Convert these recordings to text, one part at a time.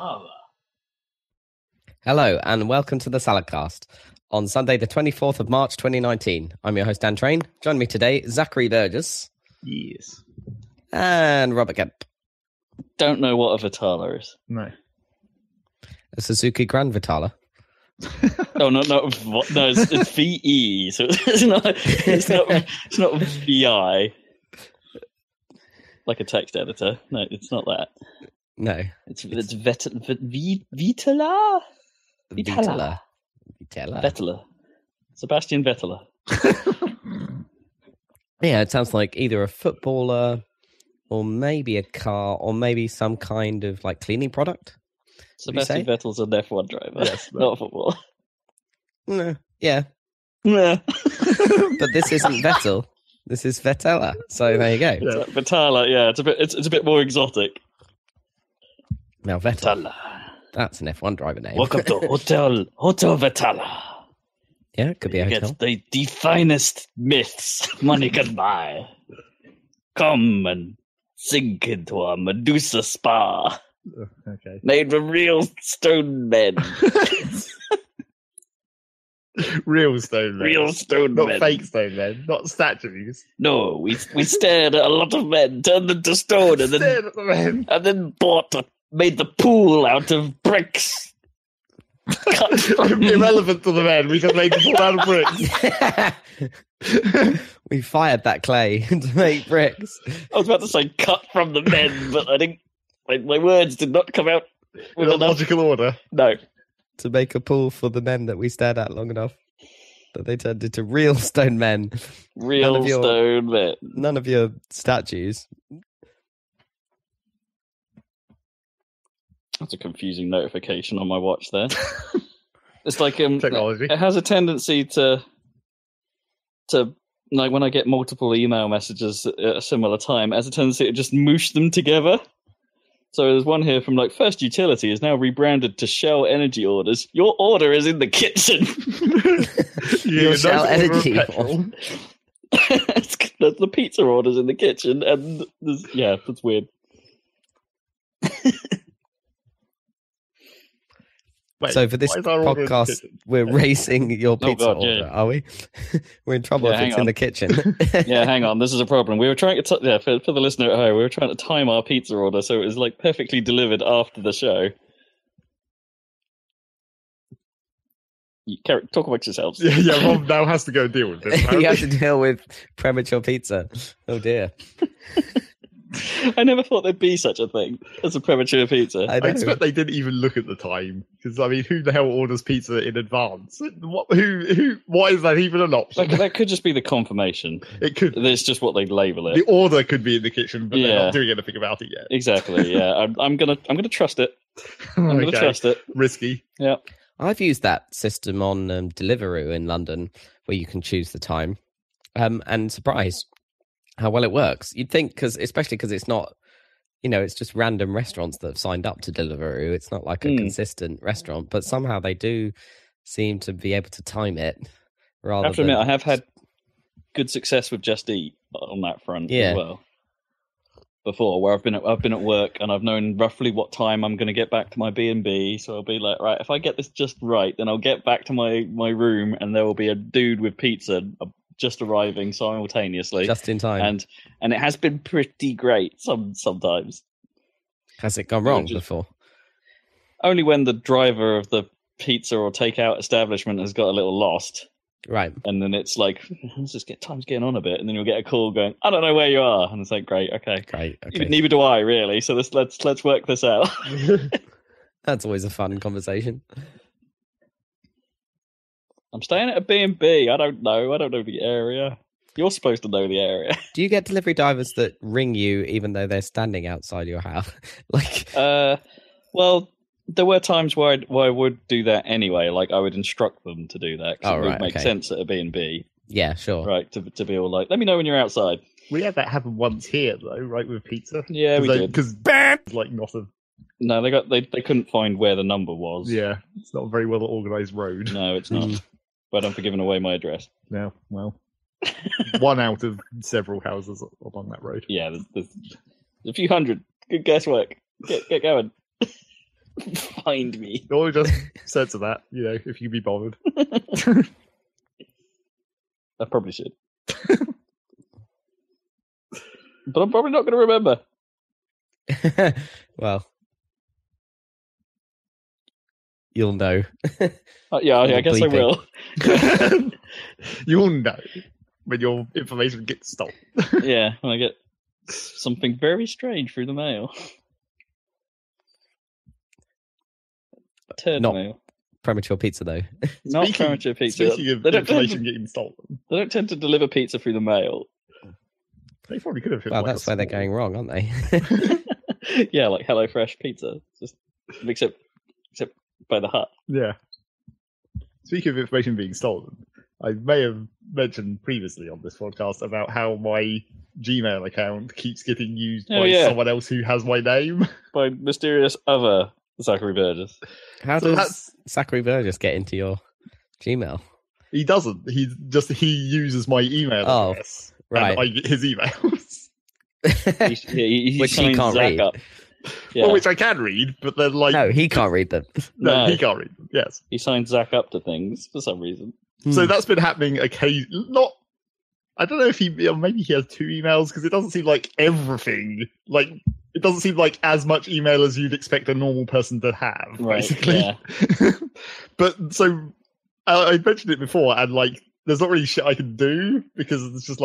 Vetala. Hello, and welcome to the Saladcast. On Sunday, the 24th of March, 2019. I'm your host, Dan Train. Join me today, Zachary Burgess. Yes. And Robert Kemp. Don't know what a Vetala is. No. A Suzuki Grand Vitara. Oh no, it's VE, so it's not VI. Like a text editor. No, it's not that. No. It's Vetala? Vetala. Sebastian Vetala. Yeah, it sounds like either a footballer or maybe a car or maybe some kind of like cleaning product. Sebastian Vettel's an F1 driver, yes, not a footballer. No, yeah. Yeah. But this isn't Vettel. This is Vetala. So there you go. Yeah. Vetala, yeah, it's a bit more exotic. Now Vettel. Vetala. That's an F1 driver name. Welcome to Hotel Vetala. Yeah, it could be a hotel. Get the finest myths money can buy. Come and sink into a Medusa spa. Okay. Made from real stone men. Real stone men. Real stone not men. Not fake stone men. Not statues. No, we stared at a lot of men, turned them to stone, and then made the pool out of bricks. Irrelevant to the men. We just made the pool out of bricks. We fired that clay to make bricks. I was about to say cut from the men, but I think my words did not come out with a logical order. No. To make a pool for the men that we stared at long enough that they turned into real stone men. Stone men. None of your statues. That's a confusing notification on my watch there. It's like technology. It has a tendency to like when I get multiple email messages at a similar time, it has a tendency to just moosh them together. So there's one here from like First Utility is now rebranded to Shell Energy Orders. Your order is in the kitchen. Your Shell Energy order. The pizza order's in the kitchen, and that's weird. Wait, so for this podcast, we're racing your pizza order, are we? We're in trouble if it's in the kitchen. Yeah, hang on. This is a problem. We were trying to for the listener at home, we were trying to time our pizza order so it was like perfectly delivered after the show. Talk about yourselves. Yeah, Rob now has to go deal with this. You have to deal with premature pizza. Oh dear. I never thought there'd be such a thing as a premature pizza. I expect they didn't even look at the time because I mean, who the hell orders pizza in advance? Why is that even an option? That could just be the confirmation. It could. It's just what they label it. The order could be in the kitchen, but they're not doing anything about it yet. Exactly. Yeah, I'm gonna trust it. I'm gonna trust it. Risky. Yeah. I've used that system on Deliveroo in London, where you can choose the time, and surprised how well it works. You'd think, especially because it's not, it's just random restaurants that have signed up to Deliveroo. It's not like a consistent restaurant, but somehow they do seem to be able to time it. I have to admit, I have had good success with Just Eat on that front as well. Before, where I've been at work and I've known roughly what time I'm going to get back to my B&B, so I'll be like, right, if I get this just right, then I'll get back to my room and there will be a dude with pizza just arriving simultaneously, just in time, and it has been pretty great. Sometimes has it gone wrong before? Only when the driver of the pizza or takeout establishment has got a little lost, right? And then it's like, time's getting on a bit, and then you'll get a call going, I don't know where you are, and it's like, great, okay. Neither do I really. So let's work this out. That's always a fun conversation. I'm staying at a B&B. I don't know the area. You're supposed to know the area. Do you get delivery drivers that ring you even though they're standing outside your house? Well, there were times where I would do that anyway. Like I would instruct them to do that because it would make sense at a B&B. Yeah, sure. Right, to be all like, let me know when you're outside. We had that happen once here though, right, with pizza. Yeah, we did. Because like not a. No, they couldn't find where the number was. Yeah, it's not a very well organised road. No, it's not. But I'm for giving away my address. No, well, one out of several houses along that road. Yeah, there's a few hundred. Good guesswork. Get going. Find me. Or just censor that, if you can be bothered. I probably should. But I'm probably not going to remember. Well, you'll know. Yeah, I guess I will. You'll know when your information gets stolen. Yeah, when I get something very strange through the mail. Turd Not mail. Premature pizza, though. Not premature pizza. Speaking of information getting stolen. They don't tend to deliver pizza through the mail. They probably could have. Well, that's where they're going wrong, aren't they? Yeah, like HelloFresh pizza. Just except by the hut. Yeah. Speaking of information being stolen, I may have mentioned previously on this podcast about how my Gmail account keeps getting used by someone else who has my name. By mysterious other Zachary Burgess. How does Zachary Burgess get into your Gmail? He doesn't. He uses my email address. Right. And I get his emails. Which he can't read. Yeah. Well, which I can read, but then No, he can't read them. No, he can't read them, yes. He signs Zach up to things for some reason. So that's been happening occasionally. I don't know if maybe he has 2 emails, because it doesn't seem like everything, it doesn't seem like as much email as you'd expect a normal person to have, basically. Yeah. But so, I mentioned it before, and there's not really shit I can do, because it's just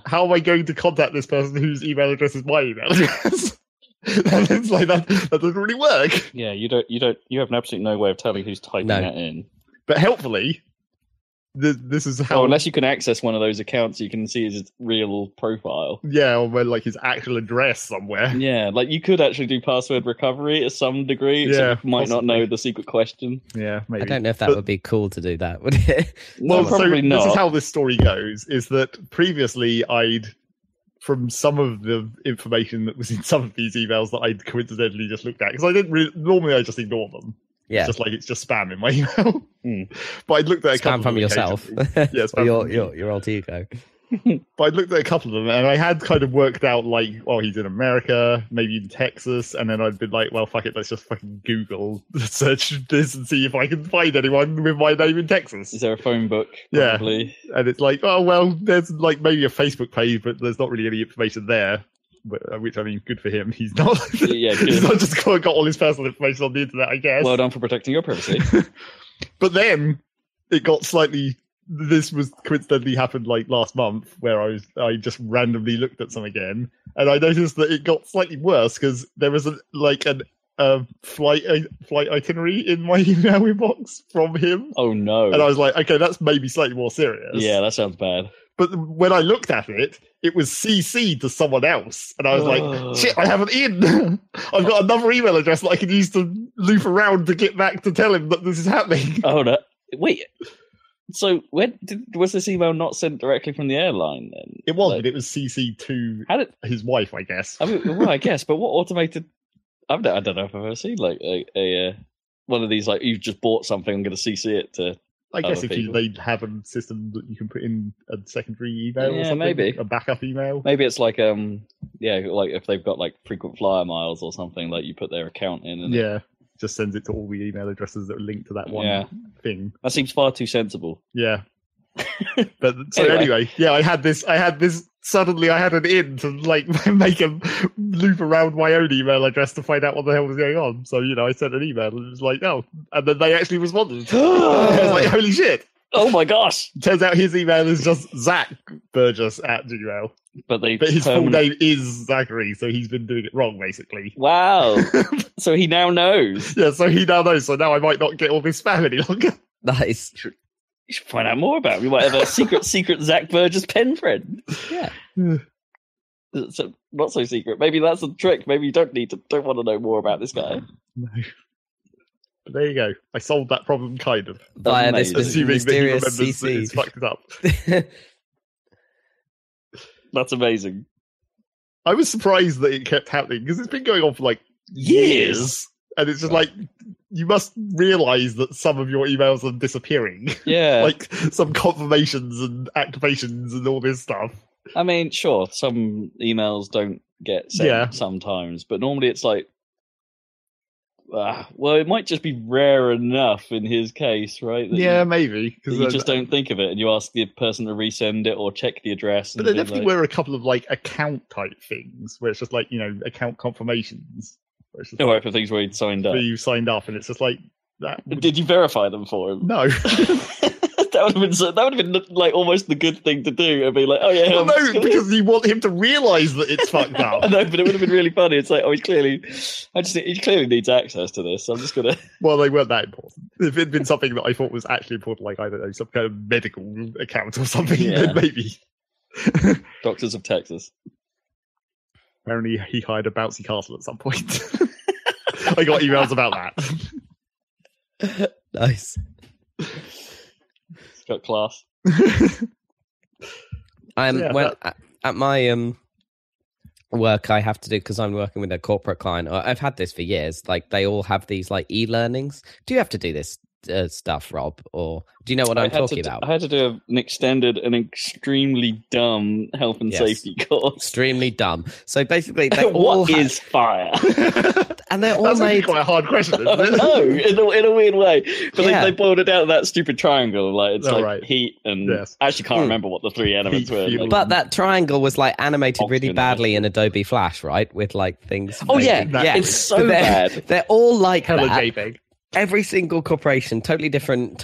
how am I going to contact this person whose email address is my email address? And it's that doesn't really work. Yeah, you have absolutely no way of telling who's typing that in. But helpfully, this is how. Unless you can access one of those accounts, you can see his real profile. Yeah, or his actual address somewhere. Yeah, you could actually do password recovery to some degree. Yeah, so you might possibly not know the secret question. Yeah, maybe. I don't know if that would be cool to do that, would it? Well, probably not. This is how this story goes: is that previously from some of the information that was in some of these emails that I'd coincidentally just looked at, because I didn't normally I just ignore them. Yeah, it's just spam in my email. But I'd looked at a couple spam from yourself. Yes, yeah, your alter ego. But I'd looked at a couple of them, and I had kind of worked out he's in America, maybe in Texas, and then I'd been well, fuck it, let's just fucking Google search this and see if I can find anyone with my name in Texas. Is there a phone book? Probably. Yeah, and it's oh well, there's maybe a Facebook page, but there's not really any information there. Which, I mean, good for him. He's not. Yeah, good. He's not just got all his personal information on the internet, I guess. Well done for protecting your privacy. But then it got slightly. This was coincidentally happened last month, where I just randomly looked at some again, and I noticed that it got slightly worse because there was a flight itinerary in my email inbox from him. Oh no! And I was okay, that's maybe slightly more serious. Yeah, that sounds bad. But when I looked at it, it was CC'd to someone else, and I was shit, I have an in. I've got another email address that I can use to loop around to get back to tell him that this is happening. Oh no! Wait. So was this email not sent directly from the airline then? It was, but it was CC'd to his wife, I guess. I mean, well, I guess, but what automated? I don't know if I've ever seen a one of these you've just bought something. I'm going to CC it to. I guess if they have a system that you can put in a secondary email or something, maybe a backup email. Maybe it's if they've got frequent flyer miles or something, you put their account in and just sends it to all the email addresses that are linked to that one thing. That seems far too sensible. Yeah. But so anyway, I had this suddenly I had an in to make him loop around my own email address to find out what the hell was going on. So, I sent an email and it was oh, and then they actually responded. I was holy shit. Oh my gosh. Turns out his email is just Zach Burgess at Gmail. But his full name is Zachary, so he's been doing it wrong, basically. Wow. So he now knows. Yeah, so he now knows. So now I might not get all this spam any longer. Nice. You should find out more about him. You might have a secret Zach Burgess pen friend. Yeah. So, not so secret. Maybe that's the trick. Maybe you don't want to know more about this guy. No. But there you go. I solved that problem, kind of. Via this assuming that he mysterious remembers that it's fucked it up. That's amazing. I was surprised that it kept happening, because it's been going on for years. And it's just you must realise that some of your emails are disappearing. Yeah. Some confirmations and activations and all this stuff. I mean, sure, some emails don't get sent sometimes, but normally it's well, it might just be rare enough in his case, right? Yeah, maybe. Because you just don't think of it, and you ask the person to resend it or check the address. But there definitely were a couple of like account type things where it's just like, account confirmations. Right, for things where you'd signed up. Where you signed up, and it's just like that. Did you verify them for him? No. That would have been like almost the good thing to do, and be like, oh yeah. Well, no, because you want him to realise that it's fucked up. I know, but it would have been really funny. It's like, oh, he clearly needs access to this. So I'm just gonna. Well, they weren't that important. If it'd been something that I thought was actually important, like I don't know, some kind of medical account or something, then maybe. Doctors of Texas. Apparently, he hired a bouncy castle at some point. I got emails about that. Nice. It's got class. At my work, I have to do, because I'm working with a corporate client. I've had this for years. Like, they all have these like e-learnings. Do you have to do this stuff, Rob, or do you know what I'm talking about? I had to do an extended and extremely dumb health and safety course. Extremely dumb. So basically, what is fire? And they're all That's made quite a hard question, isn't it? No, in a weird way. But they boiled it down to that stupid triangle. Like it's heat and I actually can't remember what the three elements were. Like, but that triangle was like animated really badly in Adobe Flash, right? With like things. Oh yeah, it's so bad. They're all like Hella that. JPEG. Every single corporation, totally different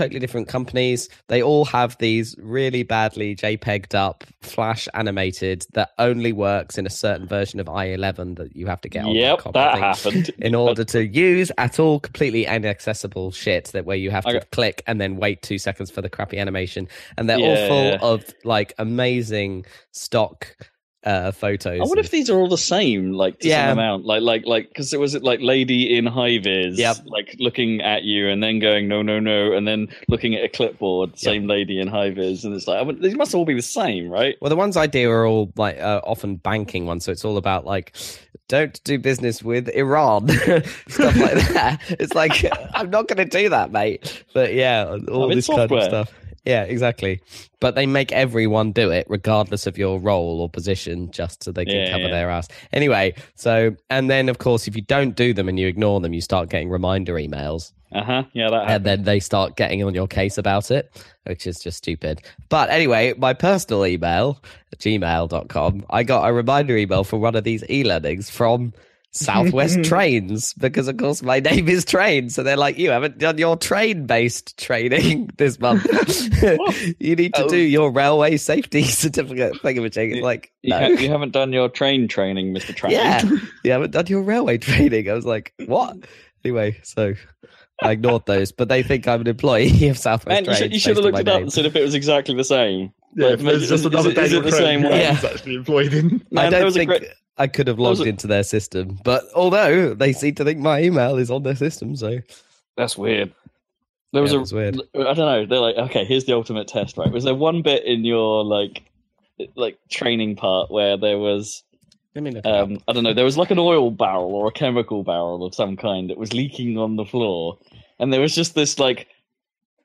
companies. They all have these really badly JPEG'd up, Flash animated that only works in a certain version of i11 that you have to get on. Yep, that happened. In order to use at all completely inaccessible shit where you have to click and then wait 2 seconds for the crappy animation. And they're all full of like amazing stock photos. I wonder if these are all the same, like to some amount, like because it was like lady in high vis, like looking at you and then going no, and then looking at a clipboard, same lady in high vis, and it's like these must all be the same, right? Well, the ones I do are all like often banking ones, so it's all about like don't do business with Iran, stuff like that. It's like I'm not going to do that, mate. But all this kind of stuff. Yeah, exactly. But they make everyone do it, regardless of your role or position, just so they can cover their ass. Anyway, and then, of course, if you don't do them and you ignore them, you start getting reminder emails. Yeah, that happens. And then they start getting on your case about it, which is just stupid. But anyway, my personal email, gmail.com, I got a reminder email for one of these e-learnings from Southwest Trains, because of course my name is Train, so they're like, you haven't done your train-based training this month. You need to do your railway safety certificate thingamajig. It's like, no, you haven't done your train training, Mr. Train. Yeah, you haven't done your railway training. I was like, what? Anyway, so I ignored those, but they think I'm an employee of Southwest Trains. You should have looked it up and said if it was exactly the same. Yeah, like, it's just another day the same way. He's actually employed in. I don't think I could have logged into their system, but although they seem to think my email is on their system, so that's weird. There was weird. I don't know. They're like, okay, here's the ultimate test, right? Was there one bit in your like training part where there was, I don't know, there was like an oil barrel or a chemical barrel of some kind that was leaking on the floor, and there was just this like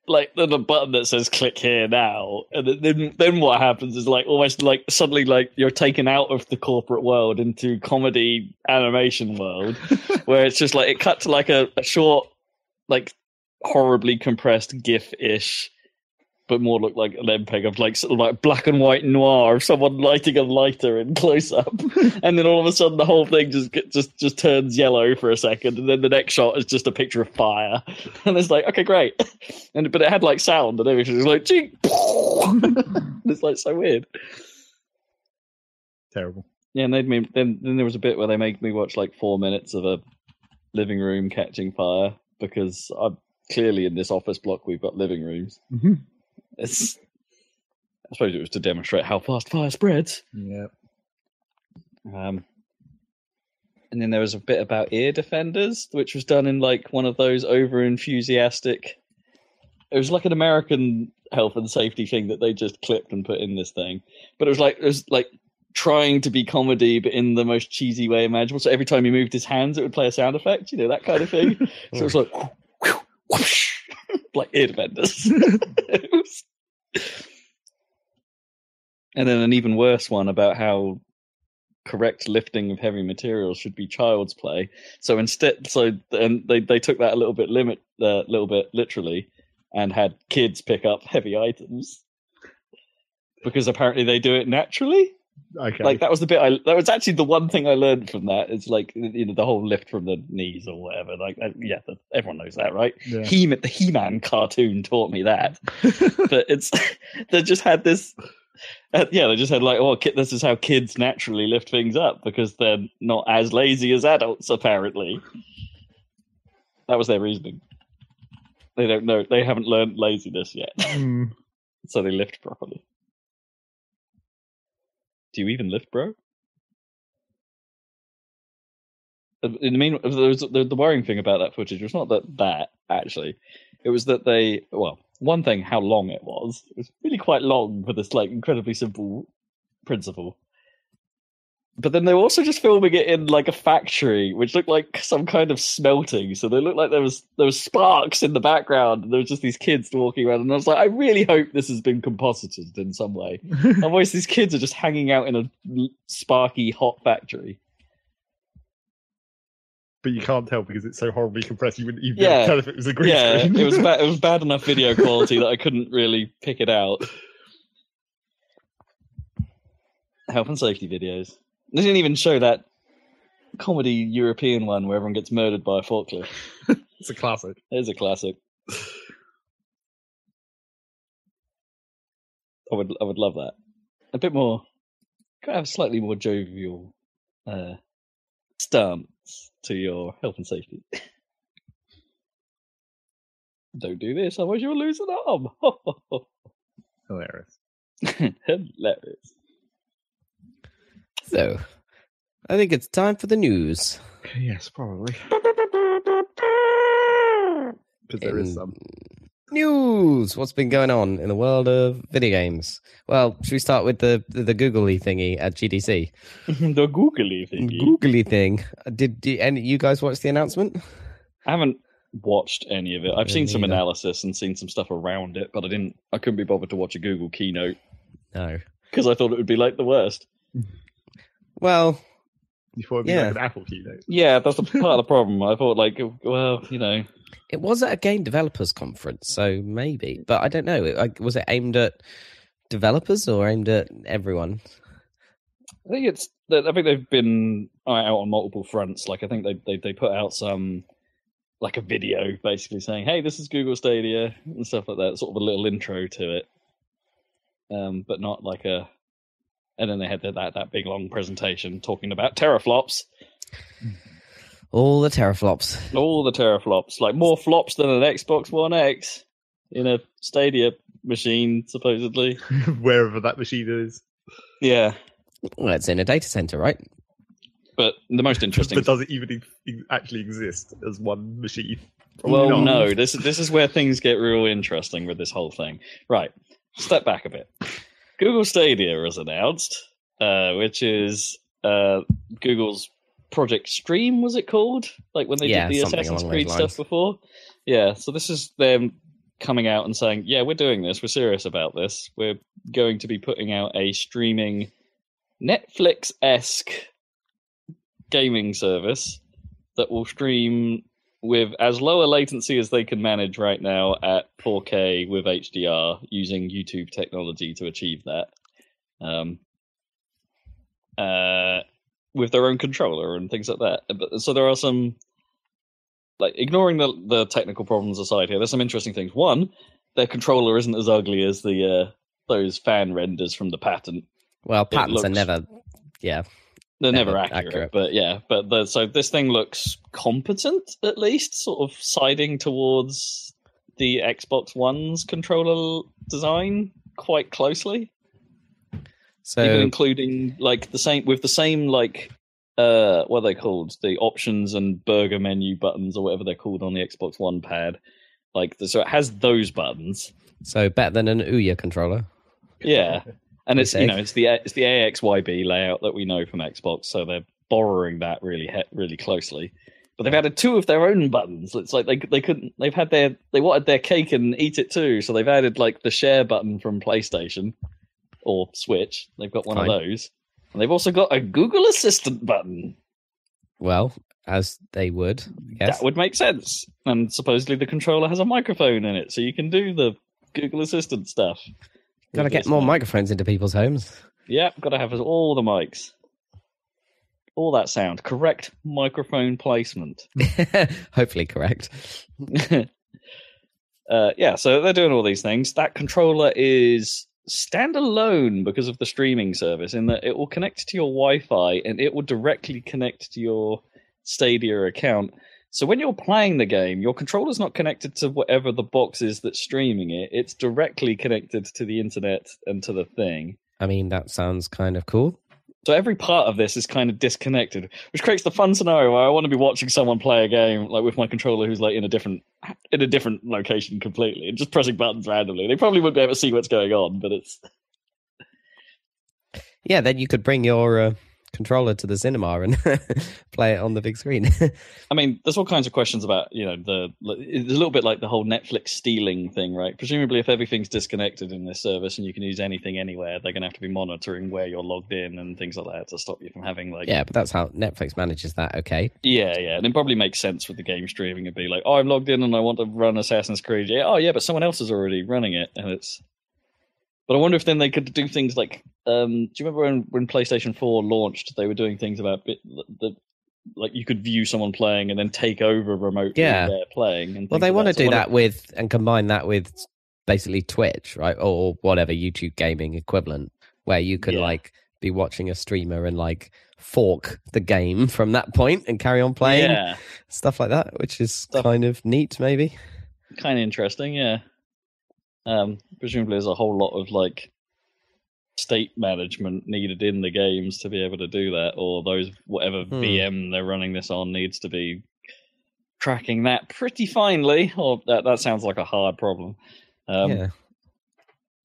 the button that says click here now, and then what happens is like almost like suddenly like you're taken out of the corporate world into comedy animation world where it's just like it cut to like a short like horribly compressed gif-ish but more look like an MPEG of like sort of like black and white noir of someone lighting a lighter in close up, and then all of a sudden the whole thing just turns yellow for a second, and then the next shot is just a picture of fire, and it's like, okay, great, but it had like sound and everything. It was like, gee, it's like so weird, terrible. Yeah, and then there was a bit where they made me watch like 4 minutes of a living room catching fire, because I'm clearly in this office block we've got living rooms. Mm-hmm. I suppose it was to demonstrate how fast fire spreads. Yeah. And then there was a bit about ear defenders, which was done in like one of those over enthusiastic. It was like an American health and safety thing that they just clipped and put in this thing. But it was like trying to be comedy, but in the most cheesy way imaginable. So every time he moved his hands, it would play a sound effect, that kind of thing. So it was like whoosh, like ear defenders. And then an even worse one about how correct lifting of heavy materials should be child's play. So instead, they took that a little bit literally, and had kids pick up heavy items because apparently they do it naturally. Okay. Like that was that was actually the one thing I learned from that. It's like, you know, the whole lift from the knees or whatever. Like, yeah, everyone knows that, right? Yeah. The He-Man cartoon taught me that. But they just had this. They just had like, oh, this is how kids naturally lift things up because they're not as lazy as adults. Apparently, that was their reasoning. They don't know. They haven't learned laziness yet, so they lift properly. Do you even lift, bro? I mean, the worrying thing about that footage was not that actually. It was that one thing, how long it was. It was really quite long for this like incredibly simple principle. But then they were also just filming it in like a factory, which looked like some kind of smelting. So they looked like there was sparks in the background, and there was just these kids walking around. And I was like, I really hope this has been composited in some way. Otherwise, these kids are just hanging out in a sparky, hot factory. But you can't tell because it's so horribly compressed. You wouldn't even tell if it was a green screen. It was bad enough video quality that I couldn't really pick it out. Health and safety videos. They didn't even show that comedy European one where everyone gets murdered by a forklift. It's a classic. It is a classic. I would love that. A bit more. Could have a slightly more jovial stance to your health and safety. Don't do this, otherwise you'll lose an arm. Hilarious. Hilarious. So, I think it's time for the news. Yes, probably. Because there is some. News! What's been going on in the world of video games? Well, should we start with the googly thingy at GDC? The googly thingy? Googly thing. Did any you guys watch the announcement? I haven't watched any of it. I've seen some analysis and seen some stuff around it, but I couldn't be bothered to watch a Google keynote. No. Because I thought it would be like the worst. Well, you thought it'd be like an Apple keynote. Yeah, that's part of the problem. I thought, like, well, you know, it was at a game developers conference, so maybe, but I don't know. Was it aimed at developers or aimed at everyone? I think they've been out on multiple fronts. Like, I think they put out some, like, a video basically saying, "Hey, this is Google Stadia" and stuff like that. Sort of a little intro to it, but not like a. And then they had that big long presentation talking about teraflops. All the teraflops. All the teraflops. Like more flops than an Xbox One X in a Stadia machine, supposedly. Wherever that machine is. Yeah. Well, it's in a data center, right? But the most interesting... But does it even actually exist as one machine? Probably not. No. This is where things get real interesting with this whole thing. Right. Step back a bit. Google Stadia was announced, which is Google's Project Stream, was it called? Like when they did the Assassin's Creed stuff before? Yeah, so this is them coming out and saying, yeah, we're doing this. We're serious about this. We're going to be putting out a streaming Netflix-esque gaming service that will stream with as low a latency as they can manage right now at 4K with HDR using YouTube technology to achieve that. With their own controller and things like that. So there are some, like, ignoring the technical problems aside here, there's some interesting things. One, their controller isn't as ugly as those fan renders from the patent. Well, patents are never, they're never accurate. But so this thing looks competent, at least, sort of siding towards the Xbox One's controller design quite closely. So even including like the same like what are they called? The options and burger menu buttons or whatever they're called on the Xbox One pad. So it has those buttons. So better than an Ouya controller. Yeah. And it's it's the AXYB layout that we know from Xbox, so they're borrowing that really closely. But they've added two of their own buttons. It's like they wanted their cake and eat it too, so they've added like the share button from PlayStation or Switch. They've got one of those. And they've also got a Google Assistant button. Well, as they would, yes. That would make sense. And supposedly the controller has a microphone in it, so you can do the Google Assistant stuff. Got to get more microphones into people's homes. Yep, got to have all the mics. All that sound. Correct microphone placement. Hopefully correct. So they're doing all these things. That controller is standalone because of the streaming service, in that it will connect to your Wi-Fi and it will directly connect to your Stadia account. So when you're playing the game, your controller's not connected to whatever the box is that's streaming it. It's directly connected to the internet and to the thing. I mean, that sounds kind of cool. So every part of this is kind of disconnected, which creates the fun scenario where I want to be watching someone play a game like with my controller who's like in a different location completely and just pressing buttons randomly. They probably wouldn't be able to see what's going on, but it's... Yeah, then you could bring your controller to the cinema and play it on the big screen. I mean, there's all kinds of questions about, it's a little bit like the whole Netflix stealing thing, right? Presumably if everything's disconnected in this service and you can use anything anywhere, they're going to have to be monitoring where you're logged in and things like that to stop you from having like... Yeah, but that's how Netflix manages that, okay? Yeah, and it probably makes sense with the game streaming and be like, oh, I'm logged in and I want to run Assassin's Creed. Yeah, oh yeah, but someone else is already running it, and it's... But I wonder if then they could do things like, do you remember when PlayStation 4 launched, they were doing things about like you could view someone playing and then take over remotely while they're playing. And well, they want to do that with, and combine that with basically Twitch, right? Or whatever, YouTube gaming equivalent, where you could like be watching a streamer and like fork the game from that point and carry on playing. Yeah. Stuff like that, which is kind of neat, maybe. Kind of interesting, yeah. Presumably there's a whole lot of like state management needed in the games to be able to do that, or those whatever VM they're running this on needs to be tracking that pretty finely, or that sounds like a hard problem. I mean,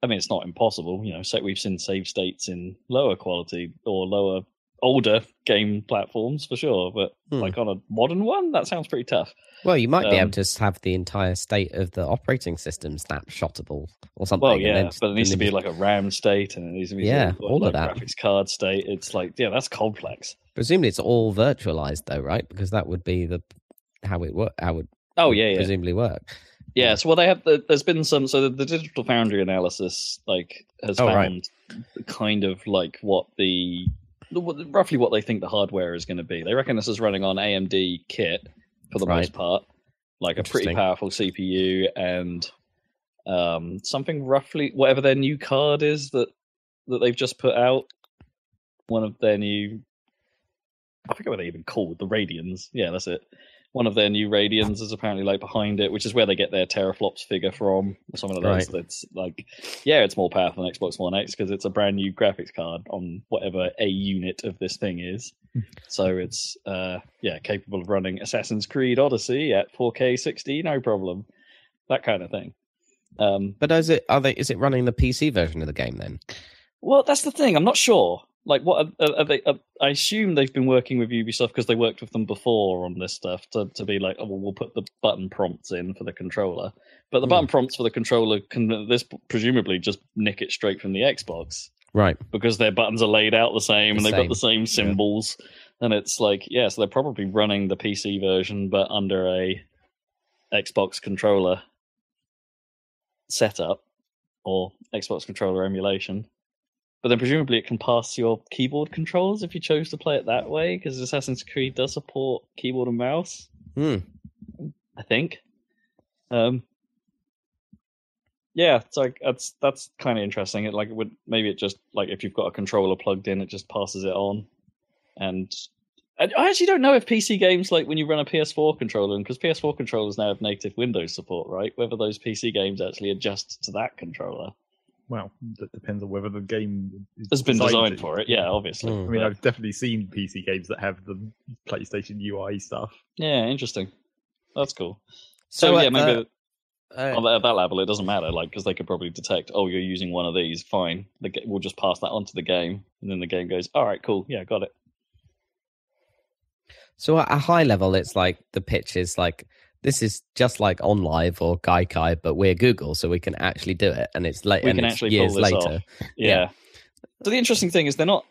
it's not impossible, we've seen save states in lower quality or older game platforms for sure, but like on a modern one, that sounds pretty tough. Well, you might be able to have the entire state of the operating system snapshotable or something. Well, yeah, but it needs to be like a RAM state, and it needs to be all of that graphics card state. It's like, that's complex. Presumably, it's all virtualized, though, right? Because that would be how it presumably work. Yeah, so they have there's been some. So the Digital Foundry analysis has found kind of like roughly what they think the hardware is going to be. They reckon this is running on AMD kit for the most part, like a pretty powerful CPU and something roughly whatever their new card is that they've just put out. One of their new, I forget what they even called, the Radeons. Yeah, that's it. One of their new Radeons is apparently like behind it, which is where they get their teraflops figure from. Some of those that's like, it's more powerful than Xbox One X because it's a brand new graphics card on whatever a unit of this thing is. So it's capable of running Assassin's Creed Odyssey at 4K 60, no problem. That kind of thing. But is it running the PC version of the game then? Well, that's the thing. I'm not sure. Like, what are they? I assume they've been working with Ubisoft because they worked with them before on this stuff to be like, we'll put the button prompts in for the controller. But the button prompts for the controller can presumably just nick it straight from the Xbox, right? Because their buttons are laid out the same and they've got the same symbols. Yeah. And it's like, so they're probably running the PC version, but under a Xbox controller setup or Xbox controller emulation. But then presumably it can pass your keyboard controls if you chose to play it that way, because Assassin's Creed does support keyboard and mouse. I think. So that's kind of interesting. Maybe it just like if you've got a controller plugged in, it just passes it on. And I actually don't know if PC games, like when you run a PS4 controller, because PS4 controllers now have native Windows support, right? Whether those PC games actually adjust to that controller. Well, that depends on whether the game has been designed for it. Yeah, obviously. I mean, I've definitely seen PC games that have the PlayStation UI stuff. Yeah, interesting. That's cool. So maybe at that level, it doesn't matter, like, because they could probably detect, you're using one of these, fine. We'll just pass that onto the game, and then the game goes, all right, cool, yeah, got it. So at a high level, it's like the pitch is like, this is just like OnLive or Gaikai, but we're Google, so we can actually do it, and it's late. We can actually years pull this later. Off. Yeah. So the interesting thing is they're not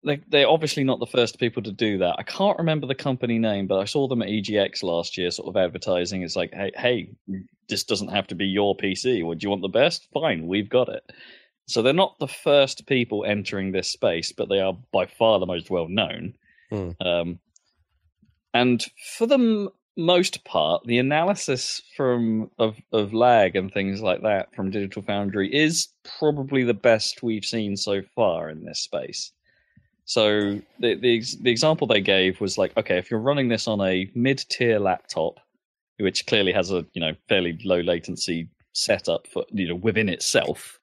they're obviously not the first people to do that. I can't remember the company name, but I saw them at EGX last year, sort of advertising. It's like, hey, this doesn't have to be your PC. Would you want the best? Fine, we've got it. So they're not the first people entering this space, but they are by far the most well known. And for the most part, the analysis of lag and things like that from Digital Foundry is probably the best we've seen so far in this space. So the example they gave was like, okay, if you're running this on a mid-tier laptop, which clearly has a fairly low latency setup for within itself,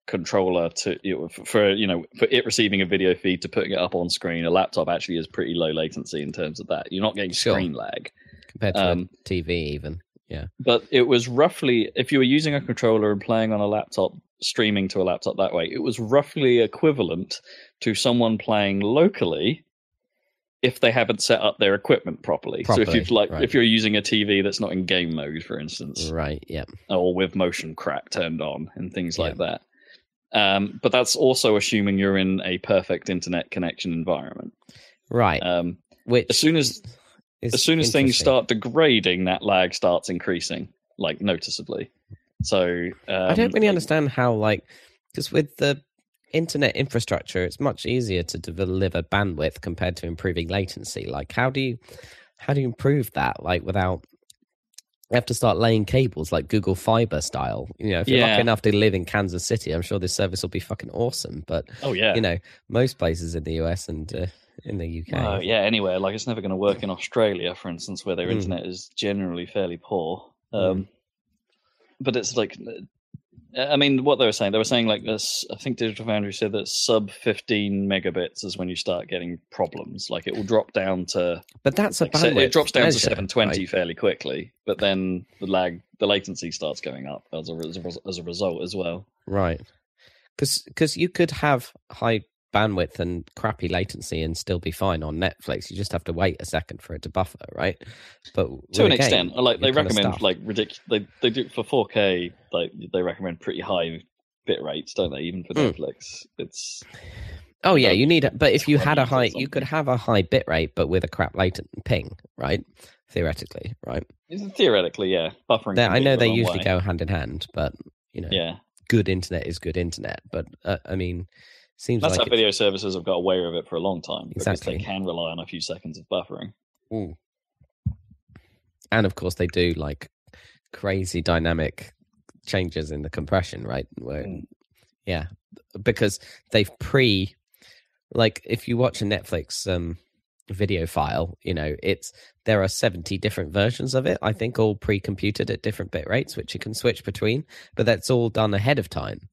controller to for it receiving a video feed to putting it up on screen, a laptop actually is pretty low latency in terms of that. You're not getting screen lag compared to a TV even. Yeah. But it was roughly, if you were using a controller and playing on a laptop, streaming to a laptop that way, it was roughly equivalent to someone playing locally if they haven't set up their equipment properly. So if if you're using a TV that's not in game mode, for instance, right, yeah, or with motion crack turned on and things like that. But that's also assuming you're in a perfect internet connection environment, right? Which as soon as things start degrading, that lag starts increasing noticeably. So I don't really understand how because with the internet infrastructure, it's much easier to deliver bandwidth compared to improving latency. How do you improve that? Without you have to start laying cables like Google Fiber style. If you're lucky enough to live in Kansas City, I'm sure this service will be fucking awesome. But most places in the US and in the UK, anywhere it's never going to work in Australia, for instance, where their internet is generally fairly poor. But it's what they were saying this, I think Digital Foundry said that sub 15 megabits is when you start getting problems. It will drop down to, but that's a bandwidth. It drops down to 720 fairly quickly, but then the latency starts going up as a result as well. Right, because you could have high bandwidth and crappy latency and still be fine on Netflix. You just have to wait a second for it to buffer, right? But to an extent, they recommend ridiculous. They do for 4K. They recommend pretty high bit rates, don't they? Even for Netflix, it's. Oh yeah, you need. But if you had you could have a high bit rate, but with a crap latent ping, right? Theoretically, right? Theoretically, yeah. Buffering. I know they usually go hand in hand, but good internet is good internet. But seems that's how video services have got away with it for a long time. Exactly. Because they can rely on a few seconds of buffering. Ooh. And of course they do crazy dynamic changes in the compression, right? Where, because they've if you watch a Netflix video file, there are 70 different versions of it, I think, all pre-computed at different bit rates, which you can switch between, but that's all done ahead of time.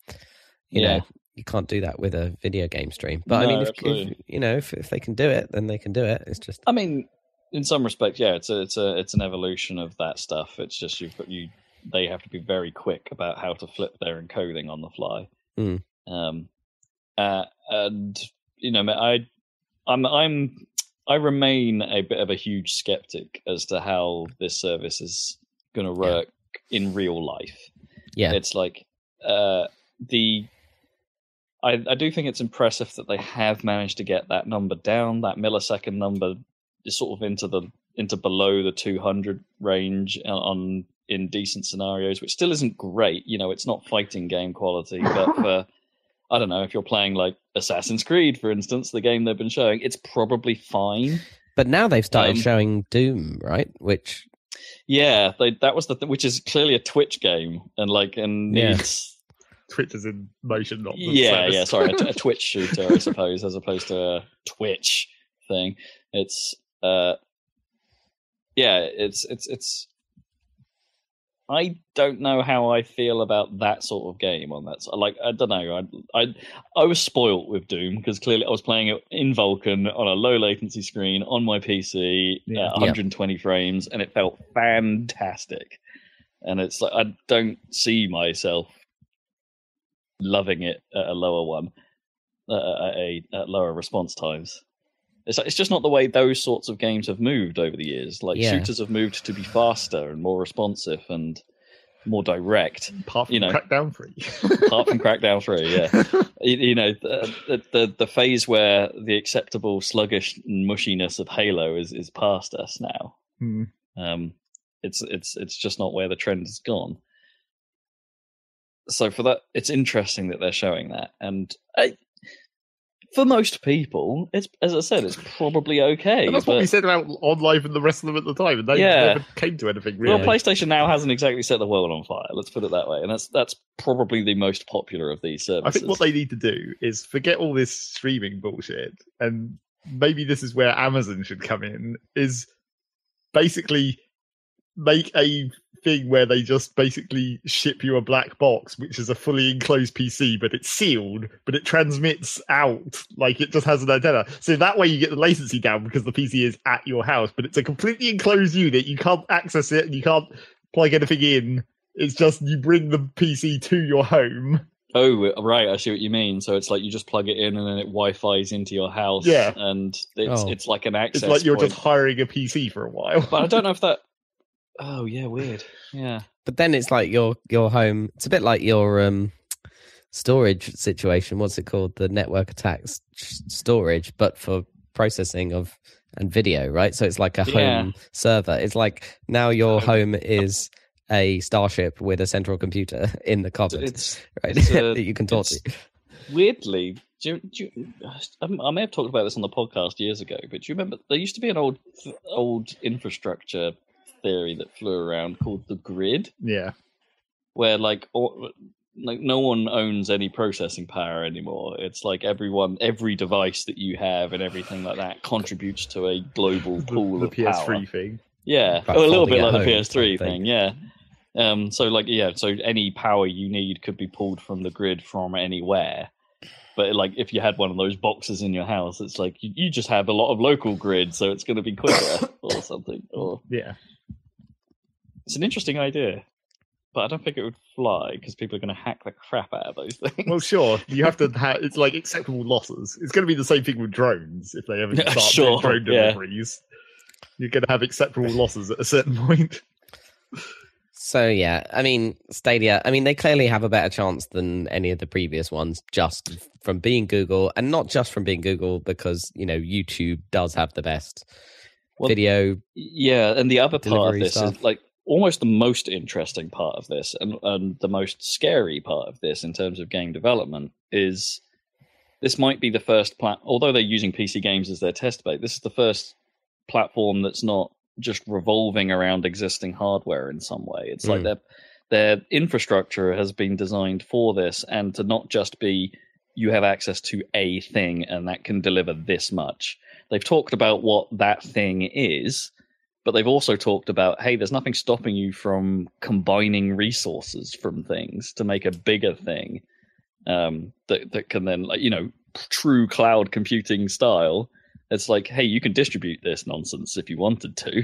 You know, you can't do that with a video game stream. But if they can do it, then they can do it. It's just, in some respects, it's an evolution of that stuff. It's just they have to be very quick about how to flip their encoding on the fly. I remain a bit of a huge skeptic as to how this service is going to work in real life. Yeah, it's I do think it's impressive that they have managed to get that number down. That millisecond number is sort of into below the 200 range in decent scenarios, which still isn't great. It's not fighting game quality, but for I don't know, if you're playing Assassin's Creed, for instance, the game they've been showing, it's probably fine. But now they've started showing Doom, right? Which that was which is clearly a Twitch game and needs. Twitch is in motion, not sorry, a Twitch shooter, I suppose, as opposed to a Twitch thing. It's it's I don't know how I feel about that sort of game on that. I don't know. I was spoilt with Doom because clearly I was playing it in Vulkan on a low latency screen on my PC at 120 frames, and it felt fantastic. And it's I don't see myself loving it at a lower one, at lower response times. It's just not the way those sorts of games have moved over the years. Shooters have moved to be faster and more responsive, and more direct. Apart from Crackdown 3. Apart from Crackdown 3, yeah. The phase where the acceptable sluggish mushiness of Halo is past us now. It's just not where the trend has gone. So for that, it's interesting that they're showing that, and for most people, it's, as I said, it's probably okay. And that's what we said about OnLive and the rest of them at the time, and they never came to anything really. Well, PlayStation now hasn't exactly set the world on fire. Let's put it that way, and that's probably the most popular of these services. I think what they need to do is forget all this streaming bullshit, and maybe this is where Amazon should come in. Is basically make a thing where they just basically ship you a black box, which is a fully enclosed PC, but it's sealed, but it transmits out, like it just has an antenna. So that way you get the latency down because the PC is at your house, but it's a completely enclosed unit. You can't access it and you can't plug anything in. It's just you bring the PC to your home. Oh, right. I see what you mean. So it's like you just plug it in and then it Wi-Fi's into your house. Yeah. And it's like an access It's like you're point. just hiring a PC for a while. But I don't know if that... Oh, yeah, weird. Yeah. But then it's like your home. It's a bit like your storage situation. What's it called? The network attacks storage, but for processing of and video, right? So it's like a home server. It's like now your home is a starship with a central computer in the cupboard, right? That you can talk to. Weirdly, I may have talked about this on the podcast years ago, but do you remember there used to be an old infrastructure theory that flew around called the grid? Yeah. Where like no one owns any processing power anymore. It's like every device that you have and everything like that contributes to a global pool of PS3 power. Thing. Yeah, a little bit like the PS3 thing. Yeah. So any power you need could be pulled from the grid from anywhere. But like if you had one of those boxes in your house, it's like you just have a lot of local grid, so it's going to be quicker or something. Or it's an interesting idea, but I don't think it would fly because people are going to hack the crap out of those things. Well, sure, you have to have it's like acceptable losses. It's going to be the same thing with drones if they ever start doing drone deliveries. You're going to have acceptable losses at a certain point. So, yeah, I mean, Stadia, they clearly have a better chance than any of the previous ones just from being Google, and not just from being Google because, YouTube does have the best video. Yeah, and the other part of this stuff is like almost the most interesting part of this and the most scary part of this in terms of game development is this might be the first although they're using PC games as their test bed, this is the first platform that's not just revolving around existing hardware in some way. It's like their infrastructure has been designed for this, and to not just be you have access to a thing and that can deliver this much. They've talked about what that thing is, but they've also talked about, hey, there's nothing stopping you from combining resources from things to make a bigger thing that can then, like, true cloud computing style. It's like, hey, you can distribute this nonsense if you wanted to.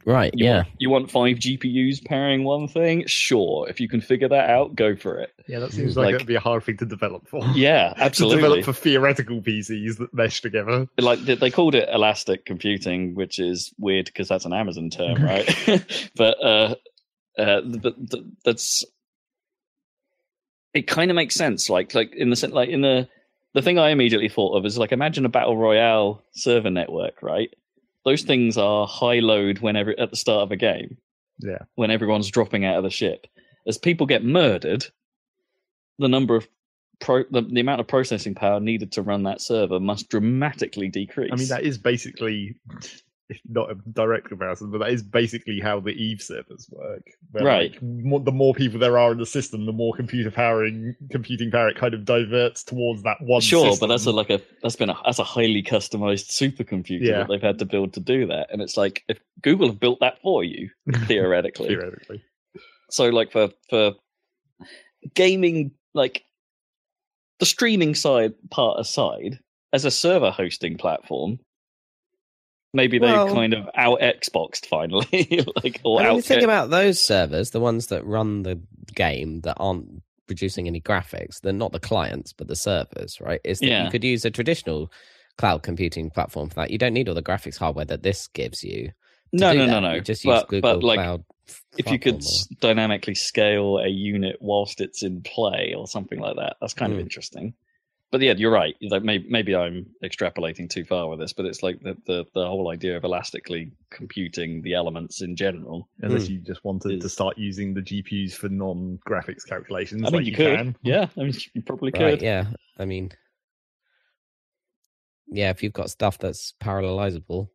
Right, You want 5 GPUs powering one thing? Sure. If you can figure that out, go for it. Yeah, that seems like it'd be a hard thing to develop for. Yeah, absolutely. To develop for theoretical PCs that mesh together. Like, they called it elastic computing, which is weird because that's an Amazon term, right? But that's... It kind of makes sense. Like in the thing I immediately thought of is like, imagine a battle royale server network, right? Those things are high load at the start of a game. Yeah. When everyone's dropping out of the ship. As people get murdered, the number of the amount of processing power needed to run that server must dramatically decrease. That is basically, if not a direct comparison, but that is basically how the Eve servers work. Where, right. The more people there are in the system, the more computing power it kind of diverts towards that one system. But that's a highly customized supercomputer that they've had to build to do that. And it's like, if Google have built that for you, theoretically. So like for gaming, like the streaming part aside, as a server hosting platform, maybe they've kind of out Xboxed finally. The thing about those servers, the ones that run the game that aren't producing any graphics, they're not the clients, but the servers, right? Is that you could use a traditional cloud computing platform for that. You don't need all the graphics hardware that this gives you, No. You just use Google like, Cloud. If you could dynamically scale a unit whilst it's in play or something like that, that's kind of interesting. But yeah, you're right. Like maybe I'm extrapolating too far with this, but it's like the whole idea of elastically computing the elements in general. Unless you just wanted to start using the GPUs for non-graphics calculations. I mean, you could. Can. Yeah, I mean, you probably could. Yeah, I mean, yeah, if you've got stuff that's parallelizable.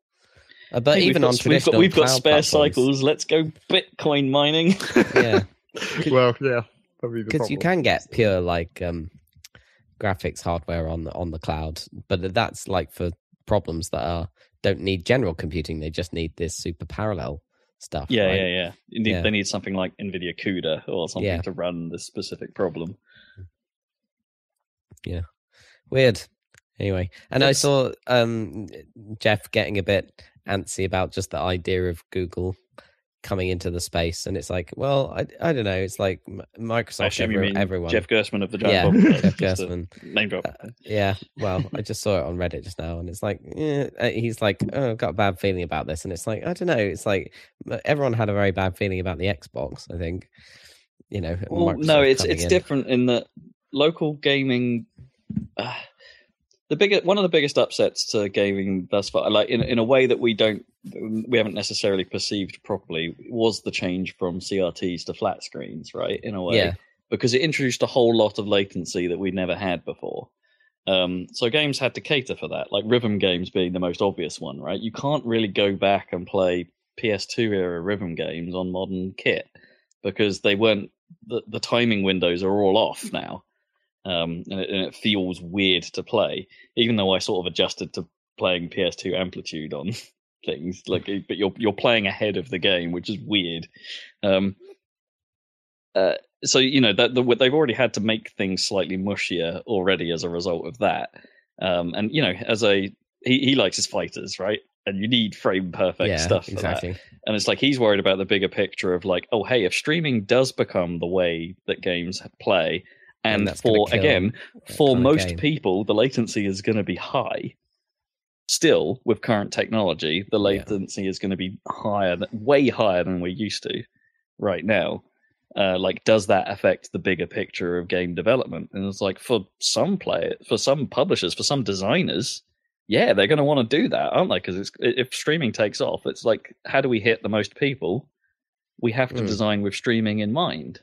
But hey, even on traditional we've got spare platforms, cycles. Let's go Bitcoin mining. Yeah. Well, yeah, because you can get pure like graphics hardware on the cloud, but that's like for problems that don't need general computing. They just need this super parallel stuff. Yeah, right? They need something like NVIDIA CUDA or something to run this specific problem. Yeah, weird. Anyway, and I saw Jeff getting a bit antsy about just the idea of Google coming into the space, and it's like, well, I don't know. It's like Microsoft. Everyone. Jeff Gerstmann of the Giant Bomb. Jeff Gerstmann. Name drop. Yeah. Well, I just saw it on Reddit just now, and it's like, he's like, oh, I've got a bad feeling about this, and it's like, I don't know. It's like everyone had a very bad feeling about the Xbox. I think, Well, no, it's different in that local gaming. One of the biggest upsets to gaming thus far, like in a way that we haven't necessarily perceived properly, was the change from CRTs to flat screens, right? In a way, because it introduced a whole lot of latency that we'd never had before. So games had to cater for that, like rhythm games being the most obvious one, right? You can't really go back and play PS2 era rhythm games on modern kit because they weren't. The timing windows are all off now. And it feels weird to play, even though I sort of adjusted to playing PS2 amplitude on things. But you're playing ahead of the game, which is weird. So that they've already had to make things slightly mushier already as a result of that. And he likes his fighters, right? And you need frame perfect stuff for that. And it's like he's worried about the bigger picture of like, oh hey, if streaming does become the way that games play. And for most people, the latency is going to be high. Still, with current technology, the latency is going to be way higher than we're used to right now. Does that affect the bigger picture of game development? And it's like for some publishers, for some designers, they're going to want to do that, aren't they? Because if streaming takes off, it's like, how do we hit the most people? We have to design with streaming in mind.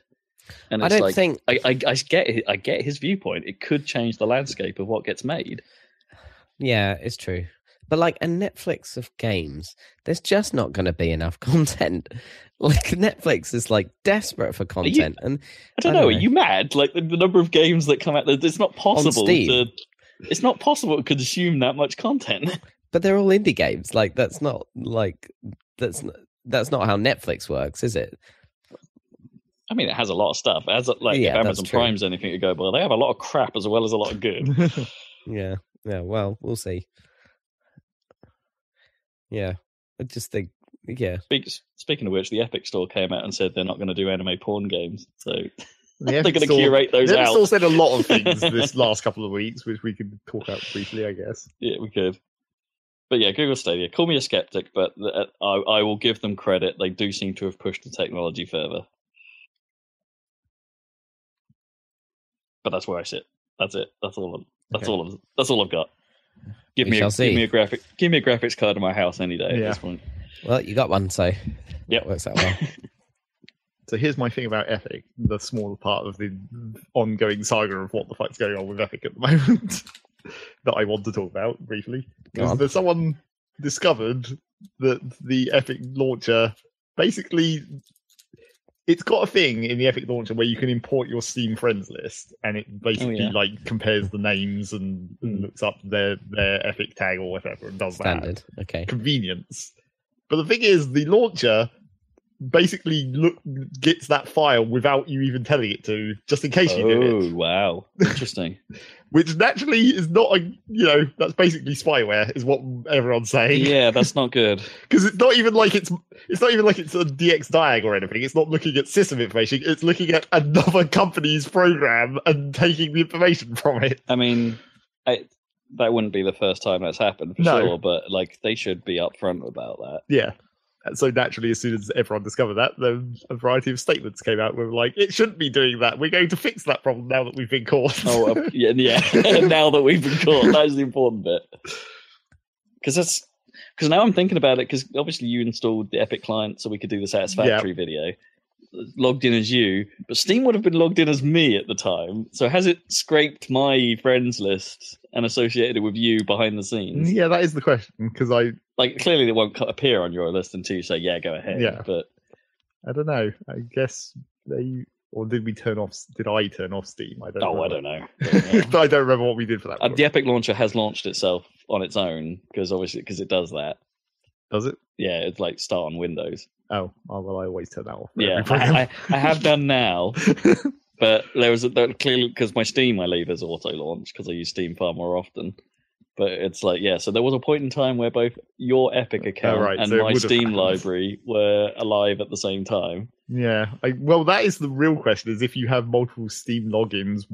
And it's I get his viewpoint. It could change the landscape of what gets made. Yeah, it's true. But like a Netflix of games, there's just not going to be enough content. Like Netflix is like desperate for content. I don't know. Are you mad? Like the number of games that come out, it's not possible it's not possible to consume that much content. But they're all indie games. Like that's not how Netflix works, is it? I mean, it has a lot of stuff. It has if Amazon Prime's anything to go by, they have a lot of crap as well as a lot of good. Yeah. Well, we'll see. Yeah, I just think. Yeah. Speaking of which, the Epic Store came out and said they're not going to do anime porn games, so they're going to curate those out. The Epic Store said a lot of things this last couple of weeks, which we could talk about briefly, I guess. Yeah, we could. But yeah, Google Stadia. Call me a skeptic, but I will give them credit. They do seem to have pushed the technology further. But that's where I sit. That's it. That's all I've got. Give me a graphics card in my house any day at this point. Well, you got one, so it works out well. So here's my thing about Epic, the smaller part of the ongoing saga of what the fuck's going on with Epic at the moment that I want to talk about briefly. There's someone discovered that the Epic launcher basically, it's got a thing in the Epic launcher where you can import your Steam friends list, and it basically compares the names and looks up their Epic tag or whatever and does Standard. that. Okay. Convenience. But the thing is, the launcher basically gets that file without you even telling it to, just in case you do it. Oh, wow. Interesting. Which naturally is not that's basically spyware, is what everyone's saying. Yeah, that's not good. Because it's not even like it's a DX diag or anything. It's not looking at system information. It's looking at another company's program and taking the information from it. I mean, that wouldn't be the first time that's happened for sure, but like they should be upfront about that. Yeah. So naturally, as soon as everyone discovered that, then a variety of statements came out. We were like, "It shouldn't be doing that. We're going to fix that problem now that we've been caught." Yeah. Now that we've been caught, that's the important bit. Because now I'm thinking about it. Because obviously you installed the Epic client so we could do the Satisfactory video. Logged in as you, but Steam would have been logged in as me at the time. So has it scraped my friends list and associated it with you behind the scenes? Yeah, that is the question, because clearly it won't appear on your list until you say, yeah, go ahead. Yeah. But I don't know. I guess did we turn off? Did I turn off Steam? I don't know. I don't know. I don't remember what we did for that. The Epic launcher has launched itself on its own because it does that. Does it? Yeah, it's like start on Windows. Oh, well, I always turn that off. Yeah, I have done now, but there was clearly because my Steam I leave as auto launch because I use Steam far more often. But it's like, yeah, so there was a point in time where both your Epic account and my Steam library were alive at the same time. Yeah, well, that is the real question: is if you have multiple Steam logins,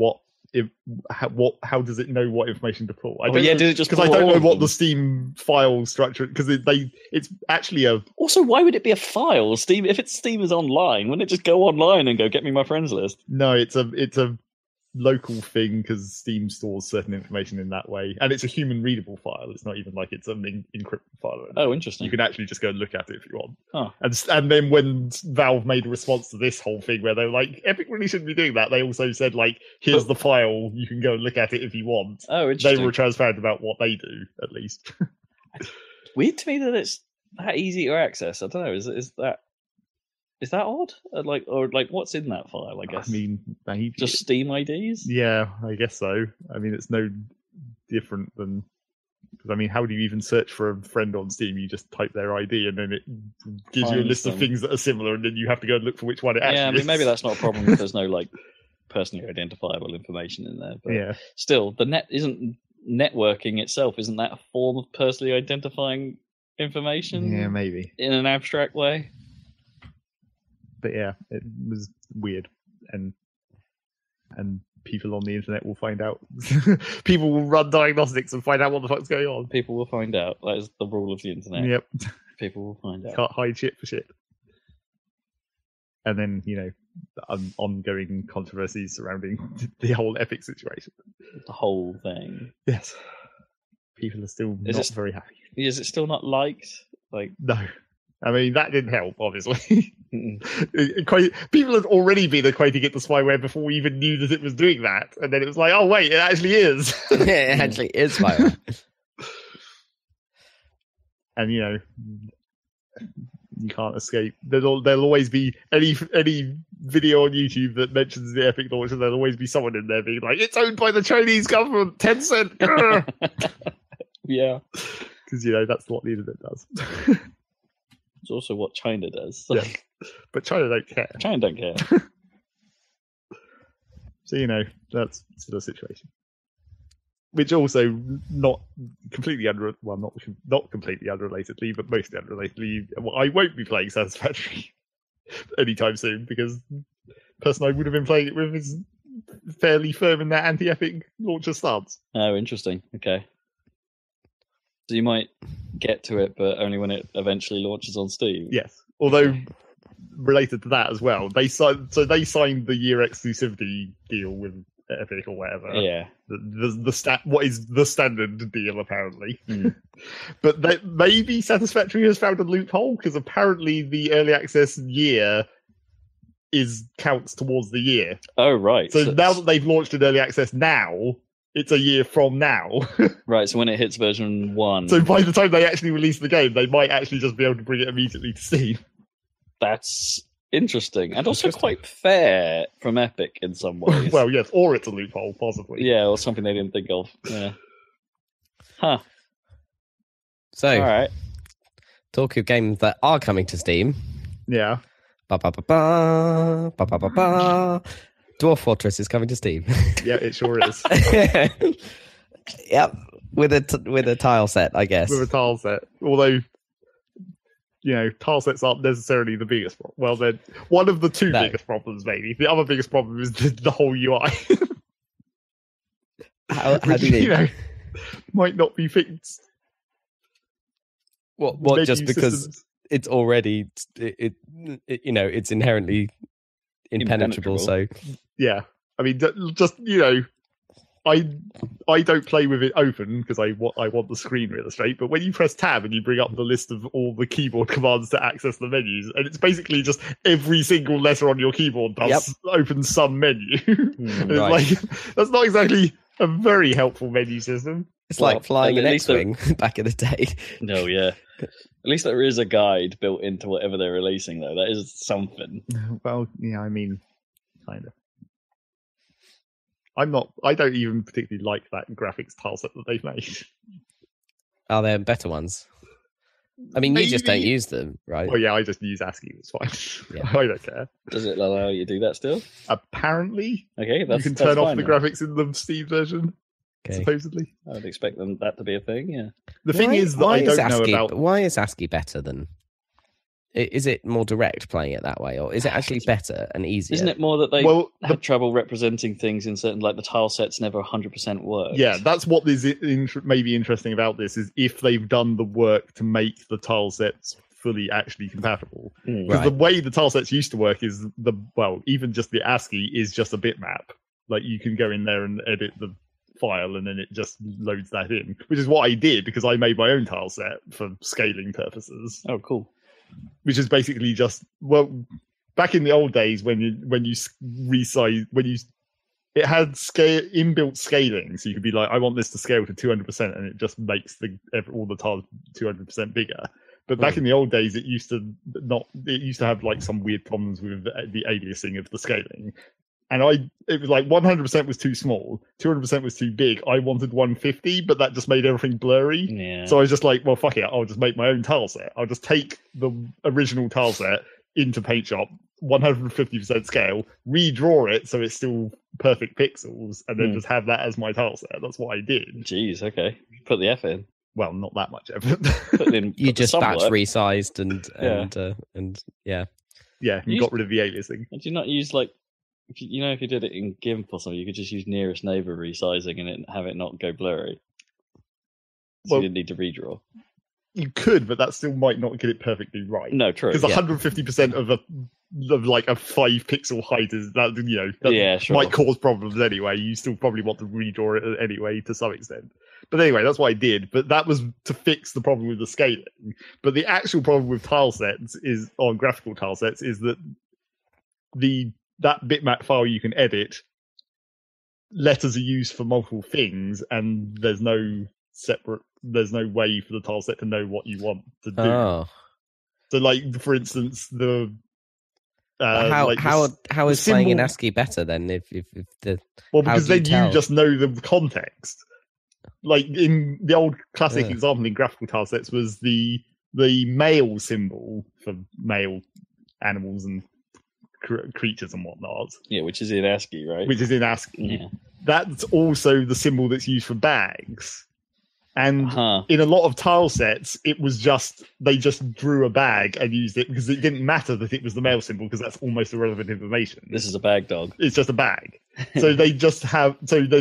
how does it know what information to pull? Did it just because I don't know what the Steam file structure, because it's actually a. Also, why would it be a file? Steam, if Steam is online, wouldn't it just go online and go get me my friends list? No, it's a local thing because Steam stores certain information in that way, and it's a human readable file. It's not even like it's an encrypted file. Oh, interesting. You can actually just go and look at it if you want. Oh. And then when Valve made a response to this whole thing where they were like, Epic really shouldn't be doing that, they also said, like, here's the file, you can go and look at it if you want. Oh, interesting. They were transparent about what they do, at least. Weird to me that it's that easy to access. I don't know. Is that odd? What's in that file? I guess. I mean, maybe just Steam IDs. Yeah, I guess so. I mean, it's no different than. Because I mean, how do you even search for a friend on Steam? You just type their ID, and then it gives you a list of things that are similar, and then you have to go and look for which one it actually is. Yeah, I mean, maybe that's not a problem if there's no personally identifiable information in there. But yeah. Still, networking itself isn't that a form of personally identifying information? Yeah, maybe in an abstract way. But yeah, it was weird, and people on the internet will find out. People will run diagnostics and find out what the fuck's going on. People will find out. That is the rule of the internet. Yep. People will find out. Can't hide shit for shit. And then, ongoing controversies surrounding the whole Epic situation. The whole thing. Yes. People are still not very happy. Is it still not liked? No. I mean, that didn't help, obviously. People had already been equating it to spyware before we even knew that it was doing that. And then it was like, oh, wait, it actually is. Yeah, it actually is spyware. And, you can't escape. There'll always be any video on YouTube that mentions the Epic launch, and there'll always be someone in there being like, it's owned by the Chinese government, Tencent. Yeah. Because, that's what the internet does. It's also what China does. Yeah. But China don't care. China don't care. So, that's the situation. Which also not completely not completely unrelatedly, but mostly unrelatedly, I won't be playing Satisfactory anytime soon, because the person I would have been playing it with is fairly firm in that anti-Epic launcher stance. Oh, interesting. Okay. So you might get to it, but only when it eventually launches on Steam. Yes. Although, related to that as well, they signed the year exclusivity deal with Epic or whatever. Yeah. What is the standard deal, apparently. But maybe Satisfactory has found a loophole, because apparently the early access year counts towards the year. Oh, right. So now that they've launched in early access now, it's a year from now. Right, so when it hits version 1. So by the time they actually release the game, they might actually just be able to bring it immediately to Steam. That's interesting. And also quite fair from Epic in some ways. Well, yes, or it's a loophole, possibly. Yeah, or something they didn't think of. Yeah. Huh. So, all right. Talk of games that are coming to Steam. Yeah. Ba-ba-ba-ba, ba-ba-ba-ba. Dwarf Fortress is coming to Steam. Yeah, it sure is. Yep, with a tile set, I guess. With a tile set, although tile sets aren't necessarily the biggest problem. Well, they're one of the two biggest problems, maybe. The other biggest problem is the whole UI. How do you mean? Might not be fixed. What? Just because it's already it's inherently impenetrable. So yeah, I mean, just I don't play with it open because I want the screen real estate. But when you press tab and you bring up the list of all the keyboard commands to access the menus, and it's basically just every single letter on your keyboard opens some menu. And it's like that's not exactly a very helpful menu system. It's like flying an X-wing back in the day. No, yeah. At least there is a guide built into whatever they're releasing, though. That is something. Well, yeah, I mean, kind of. I don't even particularly like that graphics tile set that they've made. Are there better ones? I mean, you just don't use them, right? Well, yeah, I just use ASCII. It's fine. Yeah. I don't care. Does it allow you to do that still? Apparently. Okay, you can turn off the graphics in the Steam version. Okay. Supposedly. I would expect that to be a thing, yeah. The thing is that I don't know about... Why is ASCII better than... Is it more direct playing it that way, or is it actually better and easier? Isn't it more that they had trouble representing things in certain, like the tile sets never 100% work? Yeah, that's what is maybe interesting about this, is if they've done the work to make the tile sets fully actually compatible. Because the way the tile sets used to work is even just the ASCII is just a bitmap. Like you can go in there and edit the file and then it just loads that in, which is what I did because I made my own tile set for scaling purposes. Oh, cool. Which is basically just back in the old days when you resize it had inbuilt scaling, so you could be like, I want this to scale to 200%, and it just makes all the tiles 200% bigger. But back in the old days, it used to have like some weird problems with the aliasing of the scaling. And it was like 100% was too small, 200% was too big. I wanted 150, but that just made everything blurry. Yeah. So I was just like, well, fuck it, I'll just make my own tile set. I'll just take the original tile set into PaintShop, 150% scale, redraw it so it's still perfect pixels, and then just have that as my tile set. That's what I did. Jeez, okay. Put the effort in. Well, not that much effort. You just batch resized and yeah. Yeah, you got rid of the aliasing. Did you not use like, if you did it in GIMP or something, you could just use nearest neighbor resizing and have it not go blurry. So you didn't need to redraw. You could, but that still might not get it perfectly right. No, true. Because 150% of like a 5 pixel height is that might cause problems anyway. You still probably want to redraw it anyway to some extent. But anyway, that's what I did. But that was to fix the problem with the scaling. But the actual problem with tile sets on graphical tile sets is that that bitmap file you can edit, letters are used for multiple things, and there's no way for the tile set to know what you want to do. So, like for instance, how is playing in ASCII better then? If because then you just know the context. Like in the old classic example in graphical tile sets was the male symbol for male animals and creatures and whatnot. Yeah, which is in ASCII, right? Which is in ASCII. Yeah. That's also the symbol that's used for bags. And in a lot of tile sets, it was they just drew a bag and used it because it didn't matter that it was the male symbol because that's almost irrelevant information. This is a bag dog. It's just a bag. So they'd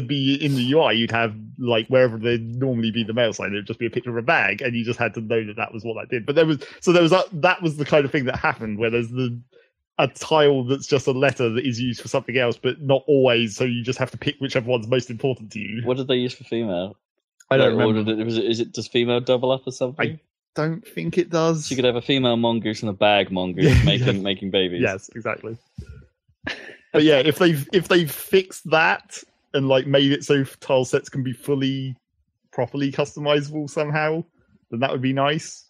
be in the UI, you'd have like wherever there'd normally be the male sign, it'd just be a picture of a bag and you just had to know that was what that did. But that was the kind of thing that happened where there's a tile that's just a letter that is used for something else, but not always. So you just have to pick whichever one's most important to you. What did they use for female? I don't remember. Does female double up or something? I don't think it does. So you could have a female mongoose and a bag mongoose making babies. Yes, exactly. But yeah, if they've fixed that and like made it so tile sets can be properly customizable somehow, then that would be nice.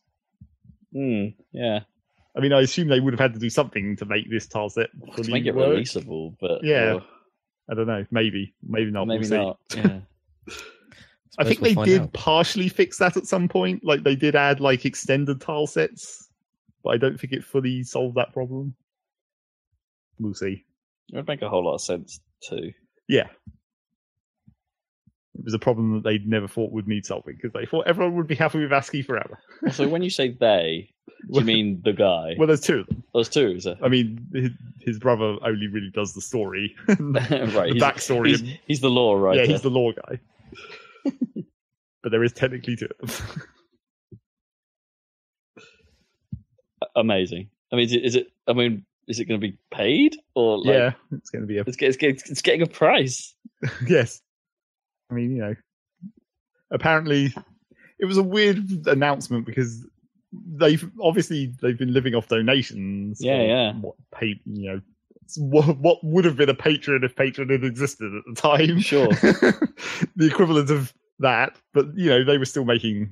Yeah. I mean, I assume they would have had to do something to make this tile set fully make it work. releasable, but I don't know. Maybe not. Maybe not. Yeah. I think they did partially fix that at some point. Like they did add like extended tile sets, but I don't think it fully solved that problem. We'll see. It would make a whole lot of sense too. Yeah. It was a problem that they never thought would need solving because they thought everyone would be happy with ASCII forever. So when you say they, do you mean the guy? Well, there's two of them. There's two, is there? I mean, his brother only really does the story. Right. The backstory. He's the lore writer. Yeah, he's the lore guy. But there is technically two of them. amazing. I mean, is it? I mean, is it going to be paid or? Like, yeah, it's going to be It's getting a price. Yes, I mean, apparently it was a weird announcement because they've been living off donations. Yeah. What would have been a Patreon if Patreon had existed at the time? Sure, the equivalent of that, but they were still making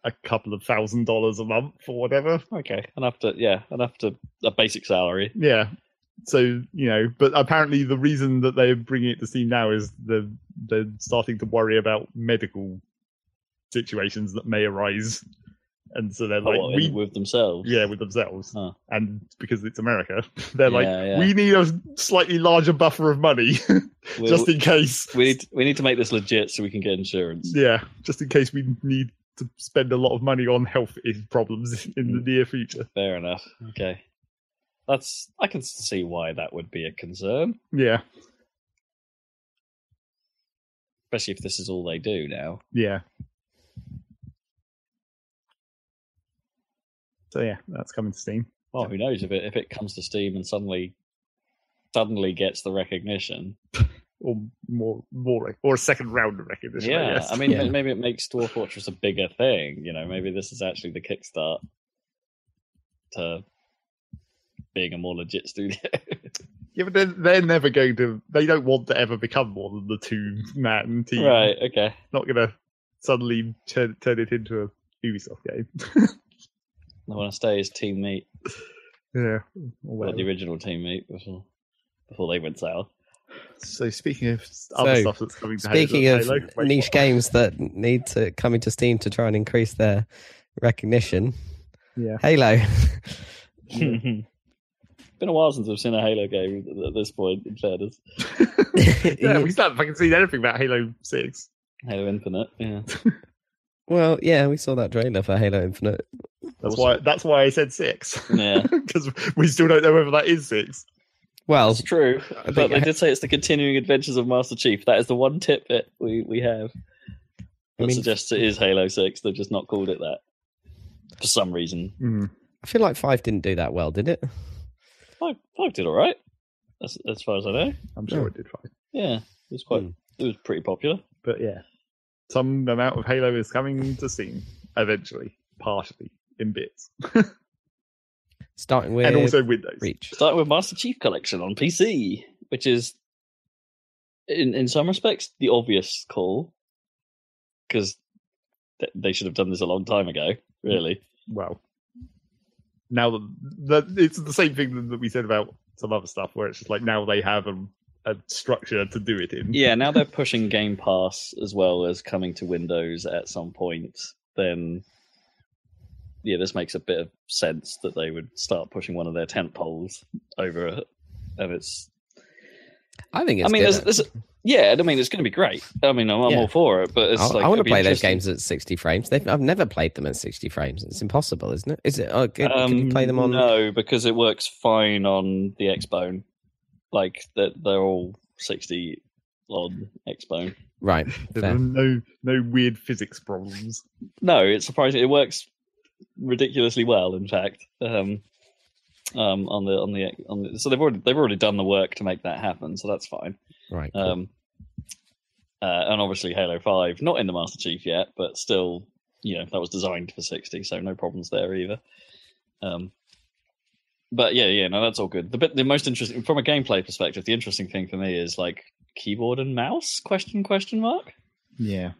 a couple of $1,000 a month or whatever. Okay, enough to a basic salary. Yeah. So, but apparently the reason that they're bringing it to Steam now is they're starting to worry about medical situations that may arise. And so they're like, with themselves? Yeah, with themselves. Huh. And because it's America, they're we need a slightly larger buffer of money just in case. We need to make this legit so we can get insurance. Yeah, just in case we need to spend a lot of money on health problems in the near future. Fair enough. Okay. I can see why that would be a concern. Yeah. Especially if this is all they do now. Yeah. So yeah, that's coming to Steam. Well, who knows if it comes to Steam and suddenly gets the recognition. Or more, or a second round of recognition. Yeah, I mean, maybe it makes Dwarf Fortress a bigger thing. Maybe this is actually the kickstart to being a more legit studio. Yeah, but they're never going to. They don't want to ever become more than the 2-man team. Right. Okay. Not going to suddenly turn it into a Ubisoft game. They want to stay as Team Meat. Yeah. Or the original Team Meat before they went south. So speaking of other stuff that's coming to Halo, niche games that need to come into Steam to try and increase their recognition. Yeah. Halo. Been a while since I've seen a Halo game at this point in fairness. Yeah, we still haven't fucking seen anything about Halo 6. Halo Infinite, yeah. Well, yeah, we saw that trailer for Halo Infinite. That's why I said 6. Yeah. Because we still don't know whether that is 6. Well, it's true, but they did say it's the continuing adventures of Master Chief. That is the one tip that we have that suggests it is Halo 6. They've just not called it that for some reason. Mm. I feel like 5 didn't do that well, did it? 5 did all right, as far as I know. I'm sure it did 5. Yeah, it was pretty popular. But yeah, some amount of Halo is coming to Steam eventually, partially in bits. Starting with and also Windows. Reach. Starting with Master Chief Collection on PC, which is in some respects the obvious call, because they should have done this a long time ago. Really. Well, now that it's the same thing that we said about some other stuff, where it's just like now they have a structure to do it in. Yeah, now they're pushing Game Pass as well as coming to Windows at some point. Then, yeah, this makes a bit of sense that they would start pushing one of their tent poles over it. And it's. I think it's. I mean, it's going to be great. I mean, I'm all for it, but it's I want to play those games at 60 frames. I've never played them at 60 frames. It's impossible, isn't it? Is it? Can you play them on? No, because it works fine on the Xbone. Like they're all 60 on Xbone. Right. There are no weird physics problems. No, it's surprising. It works ridiculously well. In fact, on the so they've already done the work to make that happen. So that's fine. Right. Cool. And obviously Halo 5, not in the Master Chief yet, but still, that was designed for 60, so no problems there either. But no, that's all good. The most interesting, from a gameplay perspective, the interesting thing for me is like keyboard and mouse? Question mark? Yeah,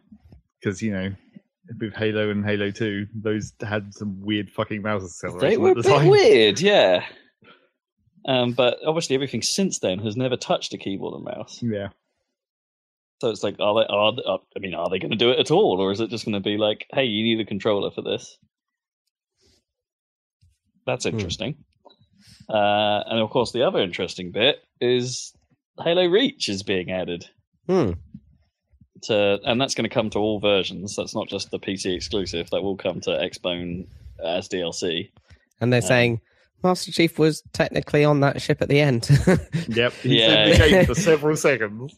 because with Halo and Halo 2, those had some weird fucking mouse acceleration. They were a bit weird, yeah. But obviously everything since then has never touched a keyboard and mouse. Yeah. So it's like, are they going to do it at all, or is it just going to be like, hey, you need a controller for this? That's interesting. And of course, the other interesting bit is Halo Reach is being added. And that's going to come to all versions. That's not just the PC exclusive. That will come to Xbone as DLC. And they're saying Master Chief was technically on that ship at the end. Yep. He's in the game for several seconds.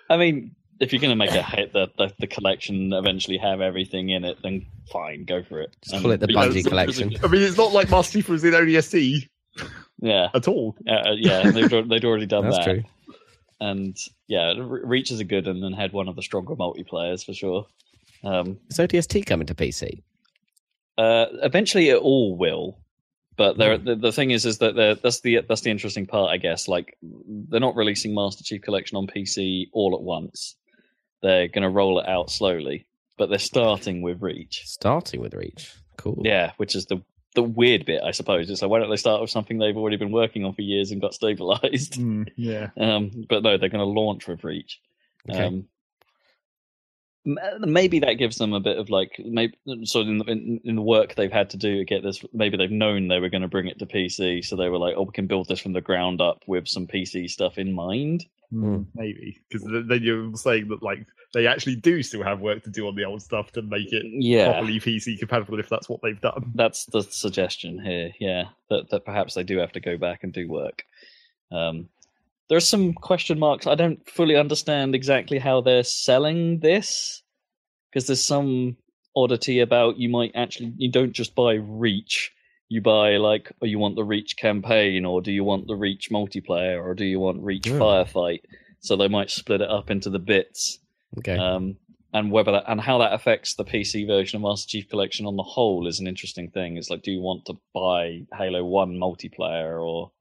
I mean, if you're going to make the collection eventually have everything in it, then fine, go for it. Just call it the Bungie collection. I mean, it's not like Master Chief was in ODST. Yeah, at all. Yeah, they'd already done That's that. true. And yeah, Reach is a good one and had one of the stronger multiplayers for sure. Is ODST coming to PC? Eventually, it all will. But the thing is that that's the interesting part, I guess. Like, they're not releasing Master Chief Collection on PC all at once. They're going to roll it out slowly, but they're starting with Reach. Starting with Reach, cool. Yeah, which is the weird bit, I suppose. It's like, why don't they start with something they've already been working on for years and got stabilized? Yeah. But no, they're going to launch with Reach. Okay. Maybe that gives them a bit of so in the work they've had to do to get this, maybe they've known they were going to bring it to PC, so they were like, oh, we can build this from the ground up with some PC stuff in mind. Maybe, because then you're saying that like they actually do still have work to do on the old stuff to make it properly PC compatible, if that's what they've done. That's the suggestion here, yeah, that perhaps they do have to go back and do work. There's some question marks. I don't fully understand exactly how they're selling this, because there's some oddity about you don't just buy Reach. You buy or you want the Reach campaign, or do you want the Reach multiplayer, or do you want Reach Firefight? So they might split it up into the bits. Okay. And whether and how that affects the PC version of Master Chief Collection on the whole is an interesting thing. It's like, do you want to buy Halo 1 multiplayer, or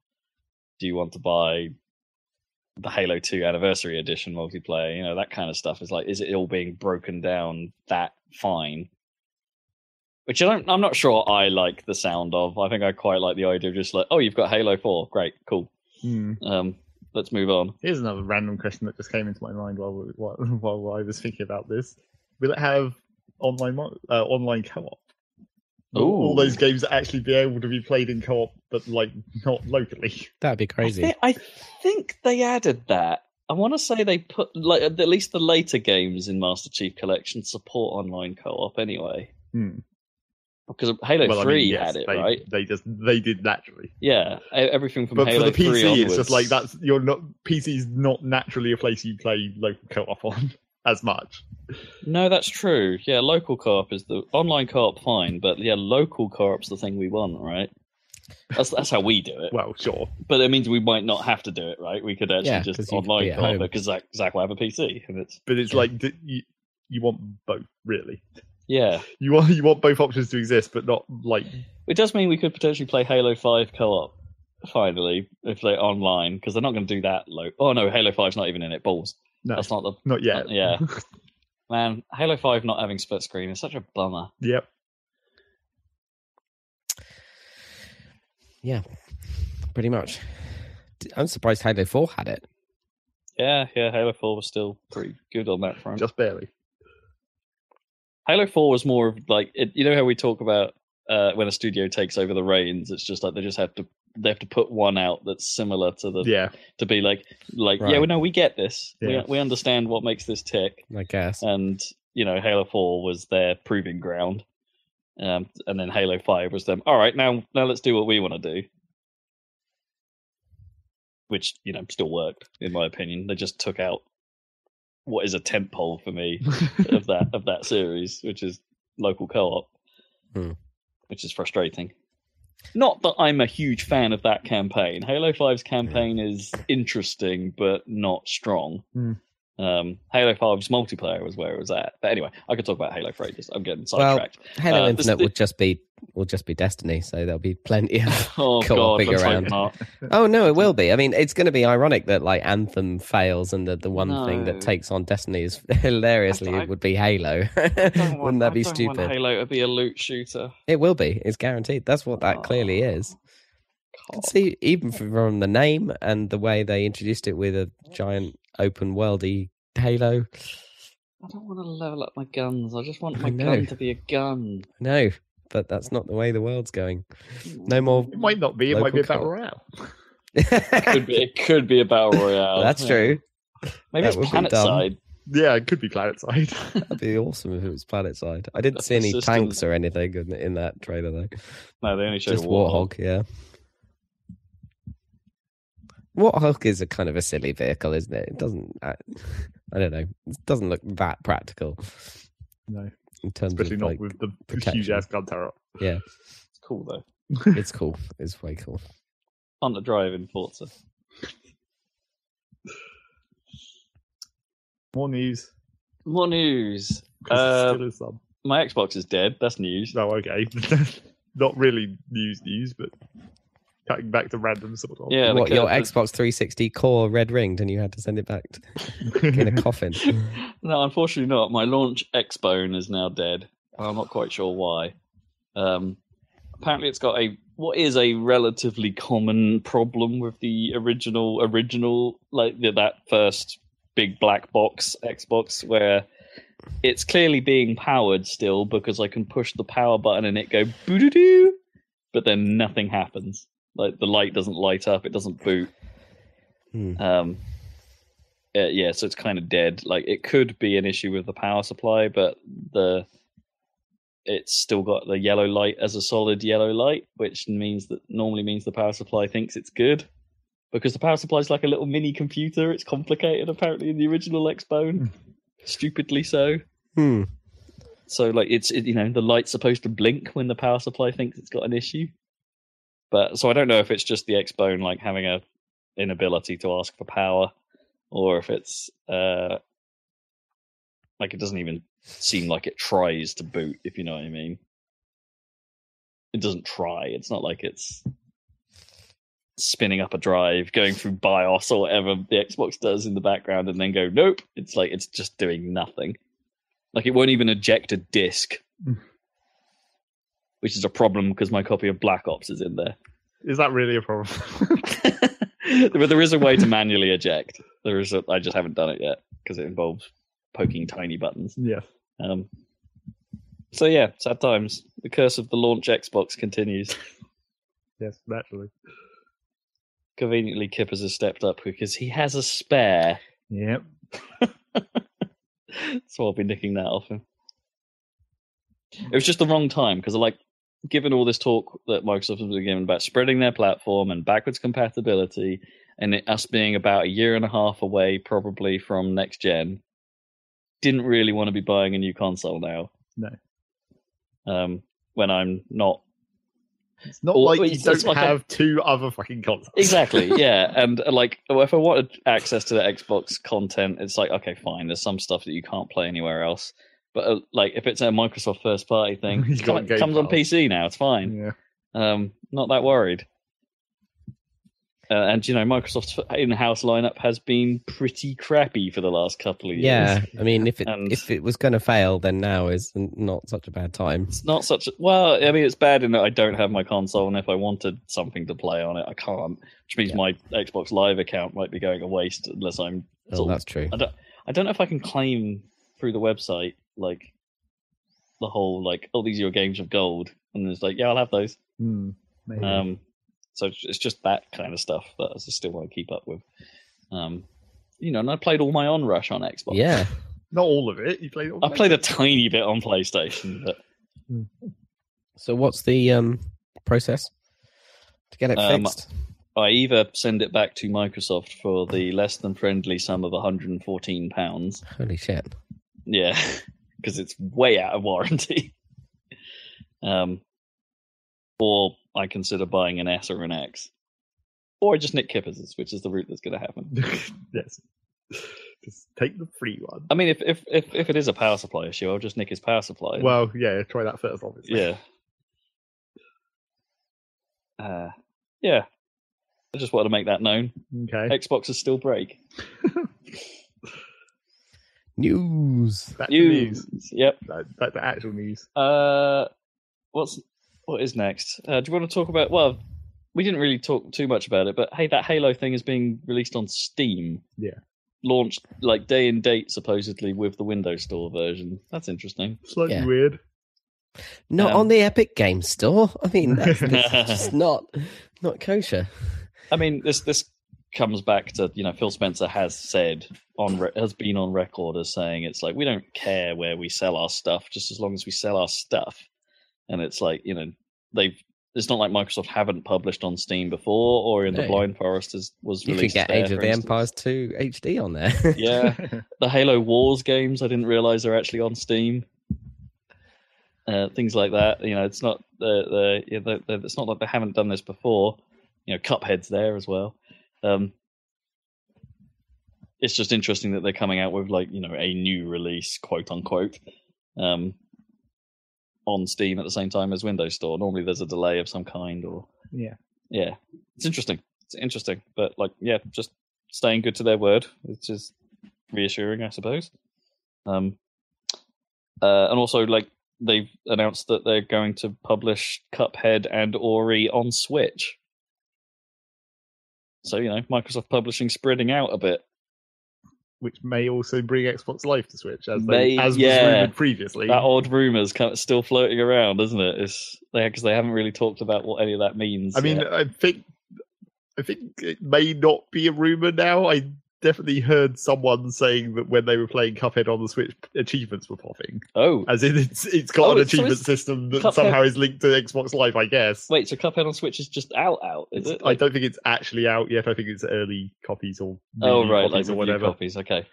do you want to buy the Halo 2 Anniversary Edition multiplayer? You know, that kind of stuff. Is like, is it all being broken down that fine? Which I'm not sure I like the sound of. I think I quite like the idea of just like, oh, you've got Halo 4. Great, cool. Let's move on. Here's another random question that just came into my mind while I was thinking about this. Will it have online co-op? All those games actually be able to be played in co-op, but like not locally? That'd be crazy. I think they added that. I want to say they put at least the later games in Master Chief Collection support online co-op anyway. Because Halo 3 had it, right? They did naturally. Yeah, everything from Halo 3 for the PC, onwards. it's just like PC's not naturally a place you play local co-op on as much. No, that's true. Yeah, local co-op is the online co-op fine, but yeah, local co-op's the thing we want, right? That's how we do it. Well, sure, but it means we might not have to do it, right? We could actually just online co-op it because Zach will have a PC, and it's. But it's like you want both, really. Yeah, you want both options to exist, but not like. It does mean we could potentially play Halo 5 co-op finally if they're online, because they're not going to do that. Oh no, Halo 5's not even in it. Balls. No, that's not yet. Yeah, man, Halo 5 not having split screen is such a bummer. Yep. Yeah, pretty much. I'm surprised Halo 4 had it. Yeah, Halo 4 was still pretty good on that front. Just barely. Halo 4 was more of like, you know how we talk about when a studio takes over the reins, it's just like they have to put one out that's similar to to be like right. Yeah, we get this. Yeah. We understand what makes this tick. I guess. And Halo 4 was their proving ground. And then Halo 5 was them. All right, now let's do what we want to do. Which, still worked, in my opinion. They just took out what is a tentpole for me of that series, which is local co-op, which is frustrating. Not that I'm a huge fan of that campaign. Halo 5's campaign is interesting, but not strong. Halo 5's multiplayer was where it was at. But anyway, I could talk about Halo for ages. I'm getting sidetracked. Halo Infinite will just be Destiny, so there'll be plenty of co-oping around. Oh no, it will be. I mean, it's going to be ironic that like Anthem fails, and the one thing that takes on Destiny is hilariously it would be Halo. Wouldn't that be stupid? I don't want Halo to be a loot shooter. It will be. It's guaranteed. That's what that clearly is. You can see even from the name and the way they introduced it with a giant open worldy Halo. I don't want to level up my guns. I just want my gun to be a gun. No, but that's not the way the world's going. No more. It might not be. It might be a battle royale. It could be a battle royale. That's true. Maybe it's PlanetSide. Yeah, it could be PlanetSide. That'd be awesome if it was PlanetSide. I didn't see any tanks or anything in that trailer though. No, they only showed just Warthog. Yeah. Warthog is a kind of a silly vehicle, isn't it? It doesn't. I don't know. It doesn't look that practical. No, in terms especially of, not like, with the protection. huge ass gun turret. Yeah, It's cool though. it's cool. It's way cool. Fun to drive in Forza. More news. More news. Still is some. My Xbox is dead. That's news. Oh, okay. Not really news, but cutting back to random sort of. Yeah. What, your Xbox 360 core red ringed and you had to send it back in a coffin? No, unfortunately not. My launch X-Bone is now dead. I'm not quite sure why. Apparently it's got what is a relatively common problem with the original, like that first big black box Xbox, where it's clearly being powered still because I can push the power button and it go boo-doo-doo, but then nothing happens. Like the light doesn't light up, it doesn't boot. So it's kind of dead. Like it could be an issue with the power supply, but it's still got the yellow light as a solid yellow light, which normally means the power supply thinks it's good. Because the power supply is like a little mini computer. It's complicated, apparently, in the original X-Bone. Stupidly so. So, like, the light's supposed to blink when the power supply thinks it's got an issue. So I don't know if it's just the X-Bone, like, having a inability to ask for power, or if it's, like, it doesn't even seem like it tries to boot, if you know what I mean. It doesn't try. It's not like it's spinning up a drive, going through BIOS or whatever the Xbox does in the background, and then go, nope. It's like it's just doing nothing. Like it won't even eject a disc, which is a problem because my copy of Black Ops is in there. Is that really a problem? But there is a way to manually eject. I just haven't done it yet because it involves poking tiny buttons. Yeah. So yeah, sad times. The curse of the launch Xbox continues. Yes, naturally. Conveniently, Kippers has stepped up because he has a spare. Yep. So I'll be nicking that off him. It was just the wrong time because, given all this talk that Microsoft has been given about spreading their platform and backwards compatibility, and us being about a year and a half away probably from next gen, didn't really want to be buying a new console now. No. When I'm not. It's not like you don't have two other fucking consoles. Exactly, yeah. And if I wanted access to the Xbox content, it's like, okay, fine. There's some stuff that you can't play anywhere else. But if it's a Microsoft first party thing, it comes on PC now. It's fine. Yeah. Not that worried. And Microsoft's in-house lineup has been pretty crappy for the last couple of years. Yeah, I mean, if it was going to fail, then now is not such a bad time. It's not such a... Well, I mean, it's bad in that I don't have my console, and if I wanted something to play on it, I can't. Which means my Xbox Live account might be going to waste unless I'm... that's true. I don't know if I can claim through the website, the whole, these are your games of gold. And it's like, yeah, I'll have those. Maybe. So it's just that kind of stuff that I still want to keep up with. And I played all my Onrush on Xbox. Yeah. Not all of it. You played all I played a tiny bit on PlayStation. But... So what's the process to get it fixed? I either send it back to Microsoft for the less than friendly sum of £114. Holy shit. Yeah, because it's way out of warranty. Or I consider buying an S or an X. Or I just nick Kippers', which is the route that's going to happen. Yes. Just take the free one. I mean, if it is a power supply issue, I'll just nick his power supply. Well, yeah, try that first, obviously. Yeah. Yeah. I just wanted to make that known. Okay. Xboxes still break. News. Back to news. Yep. Back to actual news. What is next? Do you want to talk about... Well, we didn't really talk too much about it, but hey, that Halo thing is being released on Steam. Yeah. Launched day and date, supposedly, with the Windows Store version. That's interesting. Slightly weird. Not on the Epic Games Store. I mean, that's just not kosher. I mean, this comes back to, Phil Spencer has said has been on record as saying it's like, we don't care where we sell our stuff, just as long as we sell our stuff. And it's like, they've it's not like Microsoft haven't published on Steam before, or in the Blind Forest was you released. You could get Age of the Empires 2 HD on there. Yeah, the Halo Wars games I didn't realize are actually on Steam. Things like that. It's not it's not like they haven't done this before. Cuphead's there as well. It's just interesting that they're coming out with a new release, quote unquote, on Steam at the same time as Windows Store. Normally there's a delay of some kind, or yeah, it's interesting. But just staying good to their word, which is reassuring, I suppose. And also they've announced that they're going to publish Cuphead and Ori on Switch. So Microsoft Publishing spreading out a bit. Which may also bring Xbox Live to Switch, as was rumored previously. That odd rumor's still floating around, isn't it? Because they haven't really talked about what any of that means. I mean, I think it may not be a rumor now. I definitely heard someone saying that when they were playing Cuphead on the Switch, achievements were popping. Oh, as in it's got an achievement system that somehow is linked to Xbox Live, I guess. Wait, so Cuphead on Switch is just out, is it? I don't think it's actually out yet. I think it's early copies or copies or whatever. Copies, okay.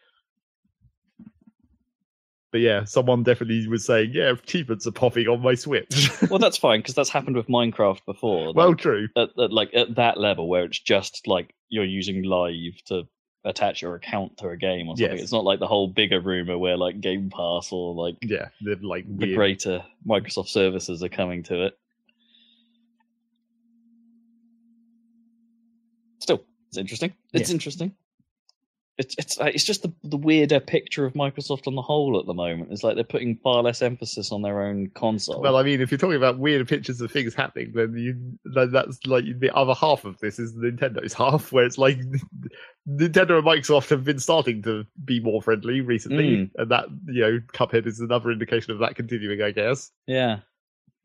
But yeah, someone definitely was saying, achievements are popping on my Switch. Well, that's fine, because that's happened with Minecraft before. Well, true. At that level, where it's just you're using Live to attach your account to a game or something. Yes. It's not like the whole bigger rumor where Game Pass or the greater Microsoft services are coming to it. Still, it's interesting. It's interesting. It's just the weirder picture of Microsoft on the whole at the moment. It's like they're putting far less emphasis on their own console. Well, I mean, if you're talking about weirder pictures of things happening, then that's the other half of this is Nintendo's half, where it's like Nintendo and Microsoft have been starting to be more friendly recently, and that Cuphead is another indication of that continuing, I guess. Yeah.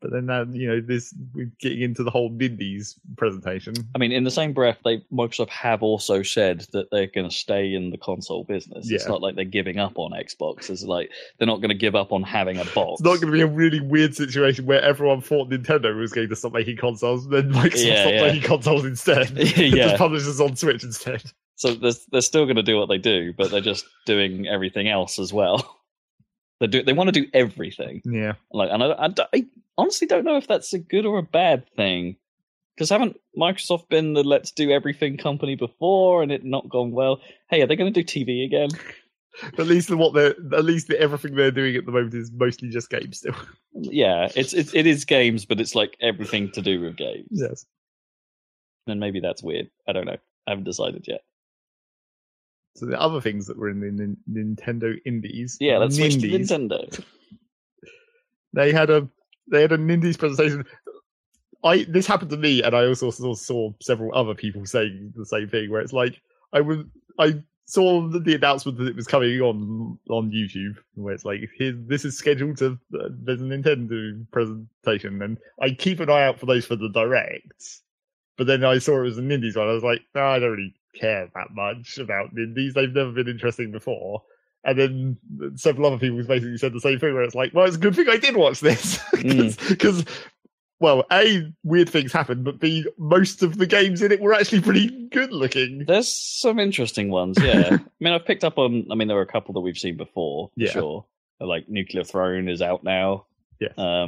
But then now, we're getting into the whole Nindies presentation. I mean, in the same breath, Microsoft have also said that they're going to stay in the console business. Yeah. It's not like they're giving up on Xbox. It's like they're not going to give up on having a box. It's not going to be a really weird situation where everyone thought Nintendo was going to stop making consoles, and then Microsoft stopped making consoles instead. Just publishes on Switch instead. So they're still going to do what they do, but they're just doing everything else as well. They want to do everything. Yeah. And I honestly don't know if that's a good or a bad thing. Because haven't Microsoft been the let's do everything company before and it not gone well? Hey, are they going to do TV again? At least everything they're doing at the moment is mostly just games still. Yeah, it is games, but it's like everything to do with games. Yes. And maybe that's weird. I don't know. I haven't decided yet. So the other things that were in the Nintendo Indies. Yeah, let's switch to Nintendo. They had a Nindies presentation. This happened to me, and I also saw several other people saying the same thing. Where it's like I saw the announcement that it was coming on YouTube, where it's like this is scheduled to there's a Nintendo presentation, and I keep an eye out for those for the directs. But then I saw it was a Nindies one. I was like, no, I don't really care that much about Nindies. They've never been interesting before. And then several other people basically said the same thing, where it's like, well, it's a good thing I did watch this. Because, well, A, weird things happened, but B, most of the games in it were actually pretty good looking. There's some interesting ones, yeah. I mean, I've picked up on, there are a couple that we've seen before, for sure. Like Nuclear Throne is out now. Yeah.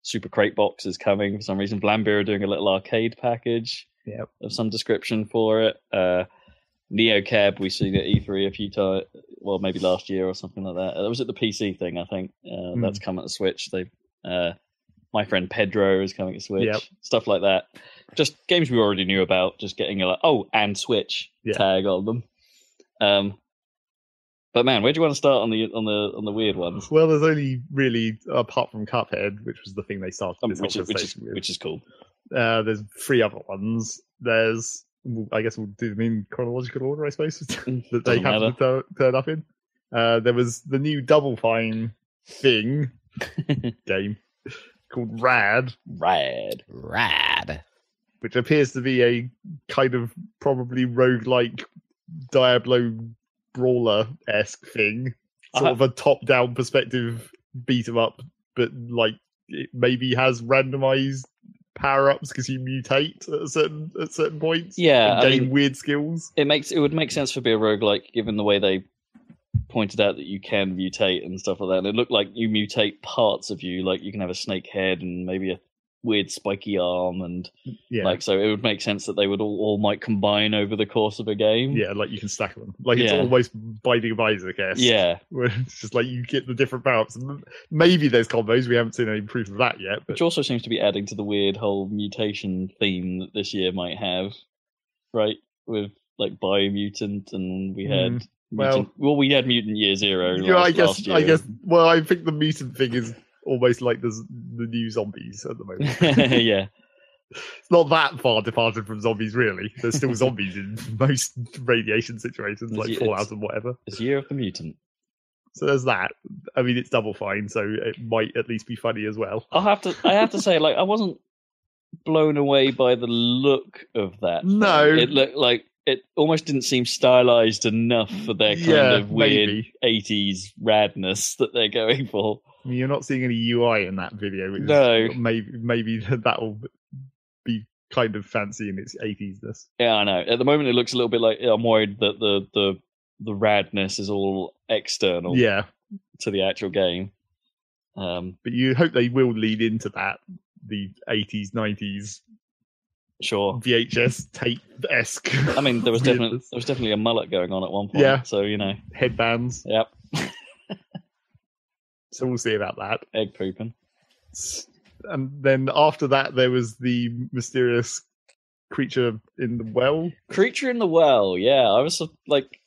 Super Crate Box is coming for some reason. Vlambeer are doing a little arcade package of some description for it. NeoCab, we've seen at E3 a few times, well, maybe last year or something like that. That was at the PC thing, I think. That's coming to Switch. My Friend Pedro is coming to Switch. Stuff like that. Just games we already knew about, just getting and Switch tag on them. But man, where do you want to start on the weird ones? Well, there's only really, apart from Cuphead, which was the thing they started this which is cool. There's 3 other ones. There's, I guess we'll do them in chronological order, I suppose, that they happen to turn up in. There was the new Double Fine thing game called Rad, which appears to be a kind of probably roguelike Diablo brawler-esque thing, sort of a top-down perspective beat 'em up, but like it maybe has randomized power-ups because you mutate at certain points. Yeah, and gain weird skills. It would make sense for be a roguelike, given the way they pointed out that you can mutate and stuff like that. And it looked like you mutate parts of you, like you can have a snake head and maybe a weird spiky arm, and so it would make sense that they would all might combine over the course of a game. Yeah, like you can stack them. Like it's almost Binding of Isaac, I guess. Yeah. Where it's just like you get the different power-ups. Maybe there's combos, we haven't seen any proof of that yet. But... Which also seems to be adding to the weird whole mutation theme that this year might have, right? With like Biomutant, and we had we had Mutant Year Zero last year. I guess well, I think the mutant thing is almost like the new zombies at the moment. Yeah. It's not that far departed from zombies, really. There's still zombies in most radiation situations, like Fallout and whatever. It's Year of the Mutant. So there's that. I mean, it's Double Fine, so it might at least be funny as well. I have to say, like, I wasn't blown away by the look of that. No. It looked like it almost didn't seem stylized enough for their kind of weird 80s radness that they're going for. I mean, you're not seeing any UI in that video. No. Maybe that'll be kind of fancy in its 80s-ness. Yeah, I know. At the moment, it looks a little bit like I'm worried that the radness is all external to the actual game. But you hope they will lead into that, the 80s, 90s sure VHS tape-esque. I mean, there was definitely a mullet going on at one point. Yeah. So, you know. Headbands. Yep. So we'll see about that. Egg pooping. And then after that, there was the mysterious creature in the well. Creature in the well, yeah. I was like,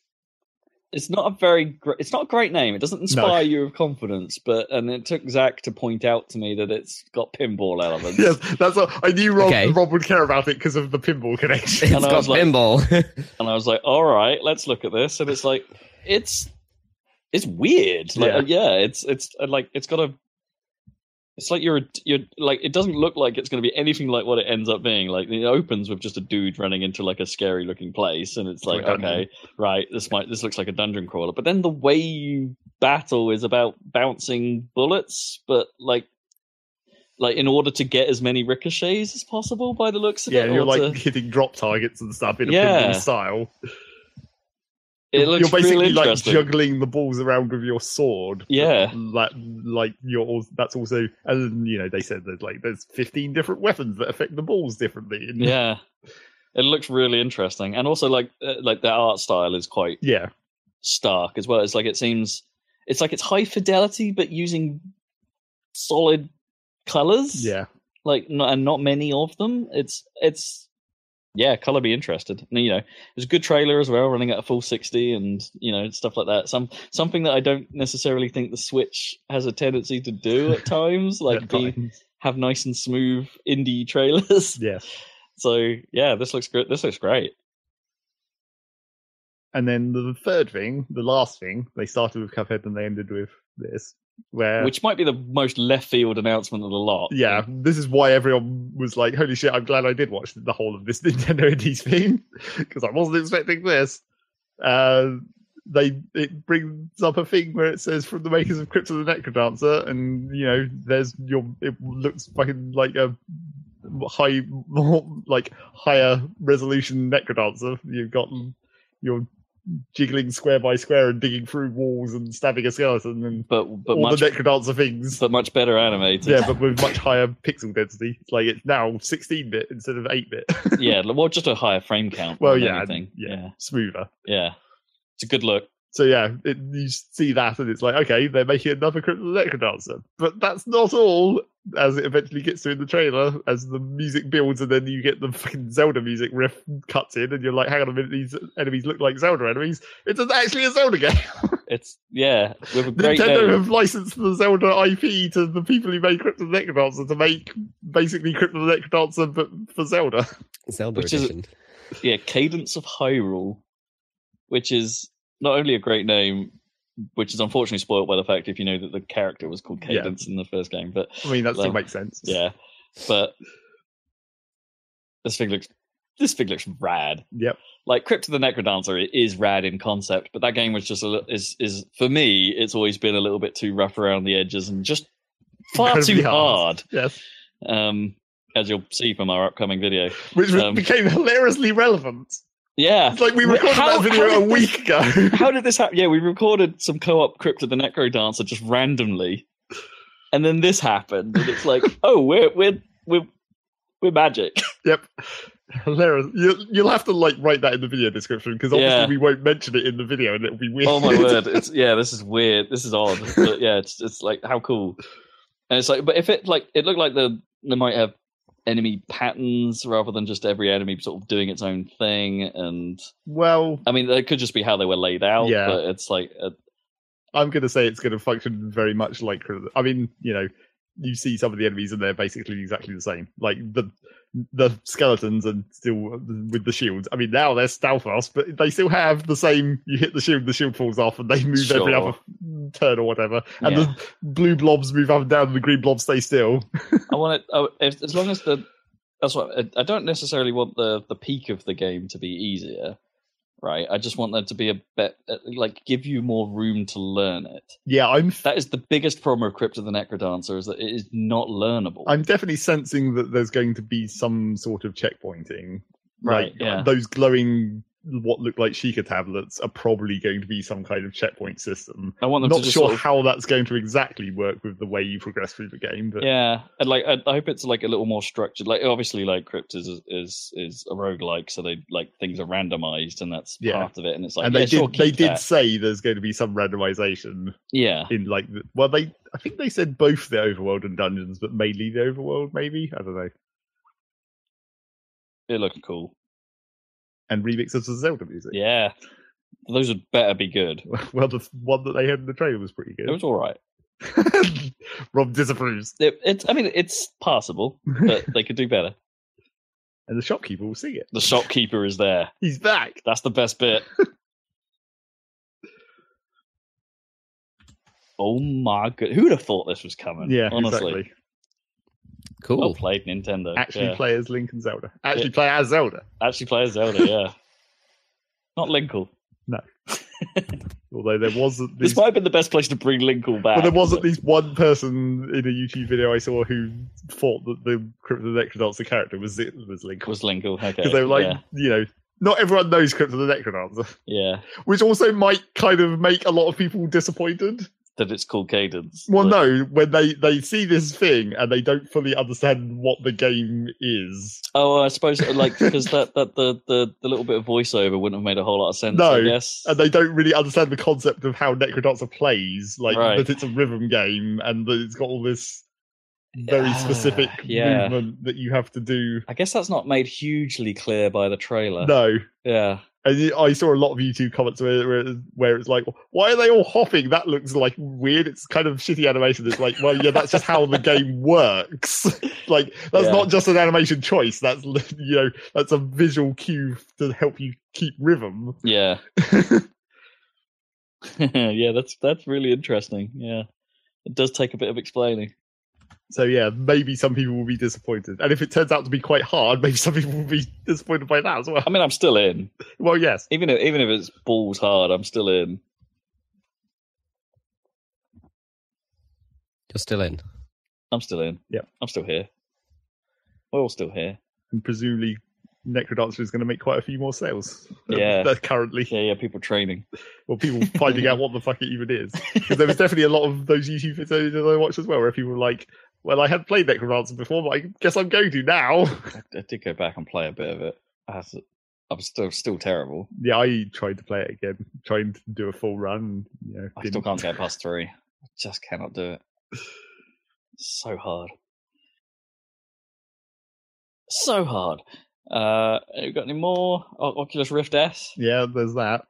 it's not a great name. It doesn't inspire you with confidence, and it took Zach to point out to me that it's got pinball elements. Yes, that's what I knew. Rob would care about it because of the pinball connection. It's got pinball. And I was like, all right, let's look at this. And it's like, it's weird. Like, it's like you're like, it doesn't look like it's going to be anything like what it ends up being. Like, it opens with just a dude running into like a scary looking place, and it's like, okay, right, this looks like a dungeon crawler. But then the way you battle is about bouncing bullets, but like in order to get as many ricochets as possible by the looks of it. Yeah, you're like hitting drop targets and stuff in a pinball style. You're basically like juggling the balls around with your sword. Yeah, that's also, and you know, they said that like there's 15 different weapons that affect the balls differently. Yeah, it looks really interesting, and also like the art style is quite stark as well. It's like it's high fidelity but using solid colors. Yeah, like not many of them. It's. Yeah, colour be interested. And, you know, there's a good trailer as well, running at a full 60 and, you know, stuff like that. Something that I don't necessarily think the Switch has a tendency to do at times, like have nice and smooth indie trailers. Yeah. So, yeah, this looks good. This looks great. And then the third thing, the last thing, they started with Cuphead and they ended with this. Which might be the most left field announcement of the lot. Yeah, this is why everyone was like, holy shit, I'm glad I did watch the whole of this Nintendo Indies thing, because I wasn't expecting this. It brings up a thing where it says, from the makers of Crypt of the Necrodancer, and, you know, it looks fucking like a higher resolution Necrodancer. You've got your jiggling square by square and digging through walls and stabbing a skeleton and but all the Necrodancer things. But much better animated. Yeah, but with much higher pixel density. Like, it's now 16-bit instead of 8-bit. Yeah, well, just a higher frame count. Well, yeah, smoother. Yeah, it's a good look. So yeah, you see that and it's like, okay, they're making another Crypt of the Necrodancer. But that's not all, as it eventually gets to in the trailer, as the music builds and then you get the fucking Zelda music riff cuts in and you're like, hang on a minute, these enemies look like Zelda enemies. It's actually a Zelda game. It's, with a great Nintendo name. have licensed the Zelda IP to the people who made Crypt of the Necrodancer to make basically Crypt of the Necrodancer but for Zelda. Zelda edition. Cadence of Hyrule, which is not only a great name, which is unfortunately spoiled by the fact if you know that the character was called Cadence in the first game. But I mean, that still makes sense. Yeah, but this thing looks rad. Yep. Like Crypt of the Necrodancer is rad in concept, but that game was just is for me. It's always been a little bit too rough around the edges and just far too hard. Yes. as you'll see from our upcoming video. Which became hilariously relevant. Yeah. It's like we recorded that video a week ago. How did this happen? Yeah, we recorded some co-op Crypt of the Necro Dancer just randomly. And then this happened. And it's like, oh, we're magic. Yep. Hilarious. You'll have to like write that in the video description because obviously we won't mention it in the video and it'll be weird. Oh my word! This is weird. This is odd. But yeah, it's like how cool. And it's like, but if it looked like they might have enemy patterns rather than just every enemy sort of doing its own thing. And well, I mean, it could just be how they were laid out. Yeah. But it's like I'm going to say it's going to function very much like. I mean, you see some of the enemies and they're basically exactly the same. Like the skeletons and still with the shields. I mean, now they're stealthos, but they still have the same. You hit the shield falls off, and they move every other turn or whatever. And the blue blobs move up and down, and the green blobs stay still. I want it as long as that's what I don't necessarily want the peak of the game to be easier. Right, I just want there to be a bit give you more room to learn it. Yeah, that is the biggest problem with Crypt of the Necrodancer is that it is not learnable. I'm definitely sensing that there's going to be some sort of checkpointing. Right, yeah. Those glowing, what look like Sheikah tablets are probably going to be some kind of checkpoint system. I want them not to just sure how that's going to exactly work with the way you progress through the game, but yeah, and I hope it's like a little more structured. Like obviously, like Crypt is a roguelike, so they things are randomized, and that's part of it. And it's like, and they did say there's going to be some randomization. Yeah, in I think they said both the overworld and dungeons, but mainly the overworld. Maybe I don't know. It looked cool. And remixes of Zelda music. Yeah. Those would better be good. Well, the one that they had in the trailer was pretty good. It was all right. Rob disapproves. It's passable, but they could do better. And the shopkeeper will sing it. The shopkeeper is there. He's back. That's the best bit. Oh my god. Who'd have thought this was coming? Yeah, honestly. Exactly. Cool. Well played, Nintendo. Actually play as Link and Zelda. Play as Zelda. Actually play as Zelda, yeah. Not Linkle. No. Although there was... This might have been the best place to bring Linkle back. Well, there was at least one person in a YouTube video I saw who thought that the Crypt of the Necrodancer character was Linkle. Was Linkle, okay. Because they were like, not everyone knows Crypt of the Necrodancer. Yeah. Which also might kind of make a lot of people disappointed. That it's called Cadence. Well, no, when they see this thing and they don't fully understand what the game is. Oh, I suppose because the little bit of voiceover wouldn't have made a whole lot of sense. No, I guess. And they don't really understand the concept of how Necrodancer plays, that it's a rhythm game and that it's got all this very specific movement that you have to do. I guess that's not made hugely clear by the trailer. No. Yeah. And I saw a lot of YouTube comments where it's like, why are they all hopping? That looks like weird. It's kind of shitty animation. It's like, well, yeah, that's just how the game works. That's not just an animation choice. That's that's a visual cue to help you keep rhythm. Yeah. Yeah, that's really interesting. Yeah, it does take a bit of explaining. So yeah, maybe some people will be disappointed. And if it turns out to be quite hard, maybe some people will be disappointed by that as well. I mean, I'm still in. Well, yes. Even if it's balls hard, I'm still in. You're still in? I'm still in. Yeah. I'm still here. We're all still here. And presumably Necrodancer is going to make quite a few more sales. Yeah. Currently. Yeah, people training. Well, people finding out what the fuck it even is. Because there was definitely a lot of those YouTube videos that I watched as well, where people were like, well, I had played Necrodancer before, but I guess I'm going to now. I did go back and play a bit of it. I'm still terrible. Yeah, I tried to play it again, trying to do a full run. I still can't get past 3. I just cannot do it. It's so hard. So hard. You got any more? Oculus Rift S? Yeah, there's that.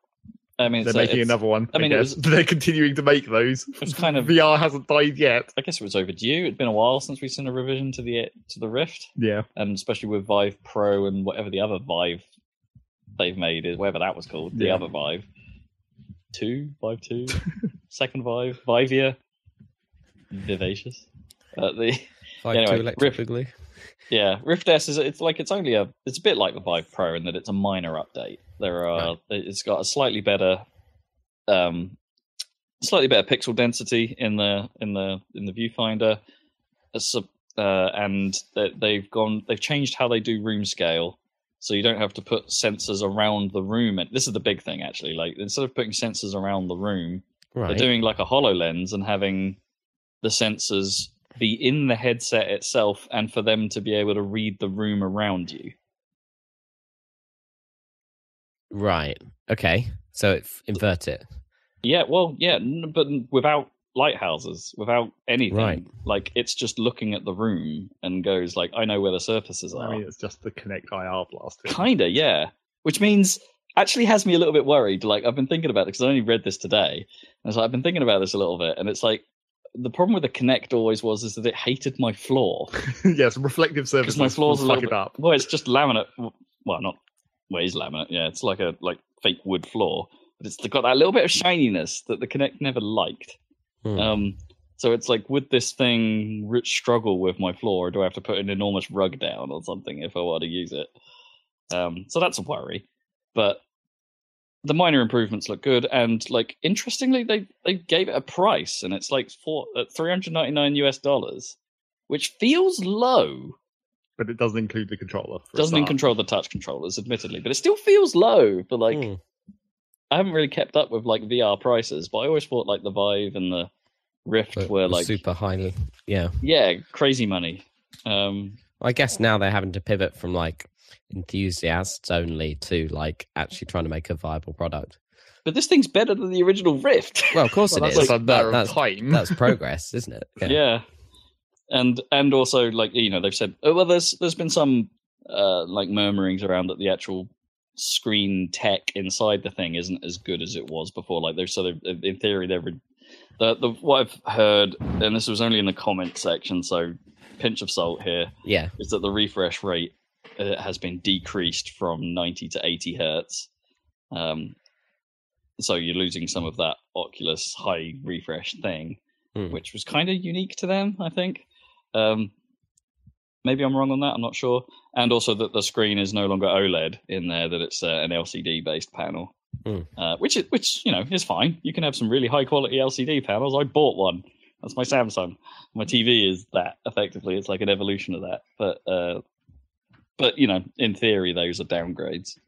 I mean, they're making another one. I guess they're continuing to make those. It's kind of VR hasn't died yet. I guess it was overdue. It'd been a while since we've seen a revision to the Rift. Yeah, and especially with Vive Pro and whatever the other Vive they've made is, whatever that was called, the other Vive 2, second Vive, Vivia, Vivacious. Vive 2 electrically. Yeah, Rift S it's a bit like the Vive Pro in that it's a minor update. It's got a slightly better pixel density in the viewfinder. and they've changed how they do room scale, so you don't have to put sensors around the room. And this is the big thing, actually. Like, instead of putting sensors around the room, they're doing like a HoloLens and having the sensors be in the headset itself, and for them to be able to read the room around you. Right. Okay. So invert it. Yeah. Well, yeah, but without lighthouses, without anything. Right. Like, it's just looking at the room and goes like, I know where the surfaces are. I mean, it's just the Kinect IR blast. Kinda, yeah. Which means actually has me a little bit worried. Like, I've been thinking about it because I only read this today, and so I've been thinking about this a little bit, and it's like, the problem with the Kinect always is that it hated my floor. Yes, reflective surfaces. Because my floor's a little bit up. Well, it's just laminate. Well, not. Well, it's laminate. Yeah, it's like a fake wood floor, but it's got that little bit of shininess that the Kinect never liked. So it's like, would this thing struggle with my floor, or do I have to put an enormous rug down or something if I want to use it? So that's a worry. But the minor improvements look good, and like, interestingly, they gave it a price, and it's like $399 US, which feels low. But it doesn't include the controller. Doesn't control the touch controllers, admittedly, but it still feels low. But like, I haven't really kept up with like VR prices, but I always thought like the Vive and the Rift were like super highly, yeah, crazy money. I guess now they're having to pivot from like enthusiasts only to like actually trying to make a viable product. But this thing's better than the original Rift. Well, of course it is. That's progress, isn't it? Yeah. And also, like, you know, they've said, there's been some like murmurings around that the actual screen tech inside the thing isn't as good as it was before. Like, in theory, what I've heard, and this was only in the comment section, so pinch of salt here, is that the refresh rate has been decreased from 90 to 80 hertz. So you're losing some of that Oculus high refresh thing, which was kind of unique to them, I think. Maybe I'm wrong on that, I'm not sure. And also that the screen is no longer OLED in there, that it's an LCD-based panel, which you know, is fine. You can have some really high-quality LCD panels. I bought one. That's my Samsung. My TV is that, effectively. It's like an evolution of that. But you know, in theory, those are downgrades.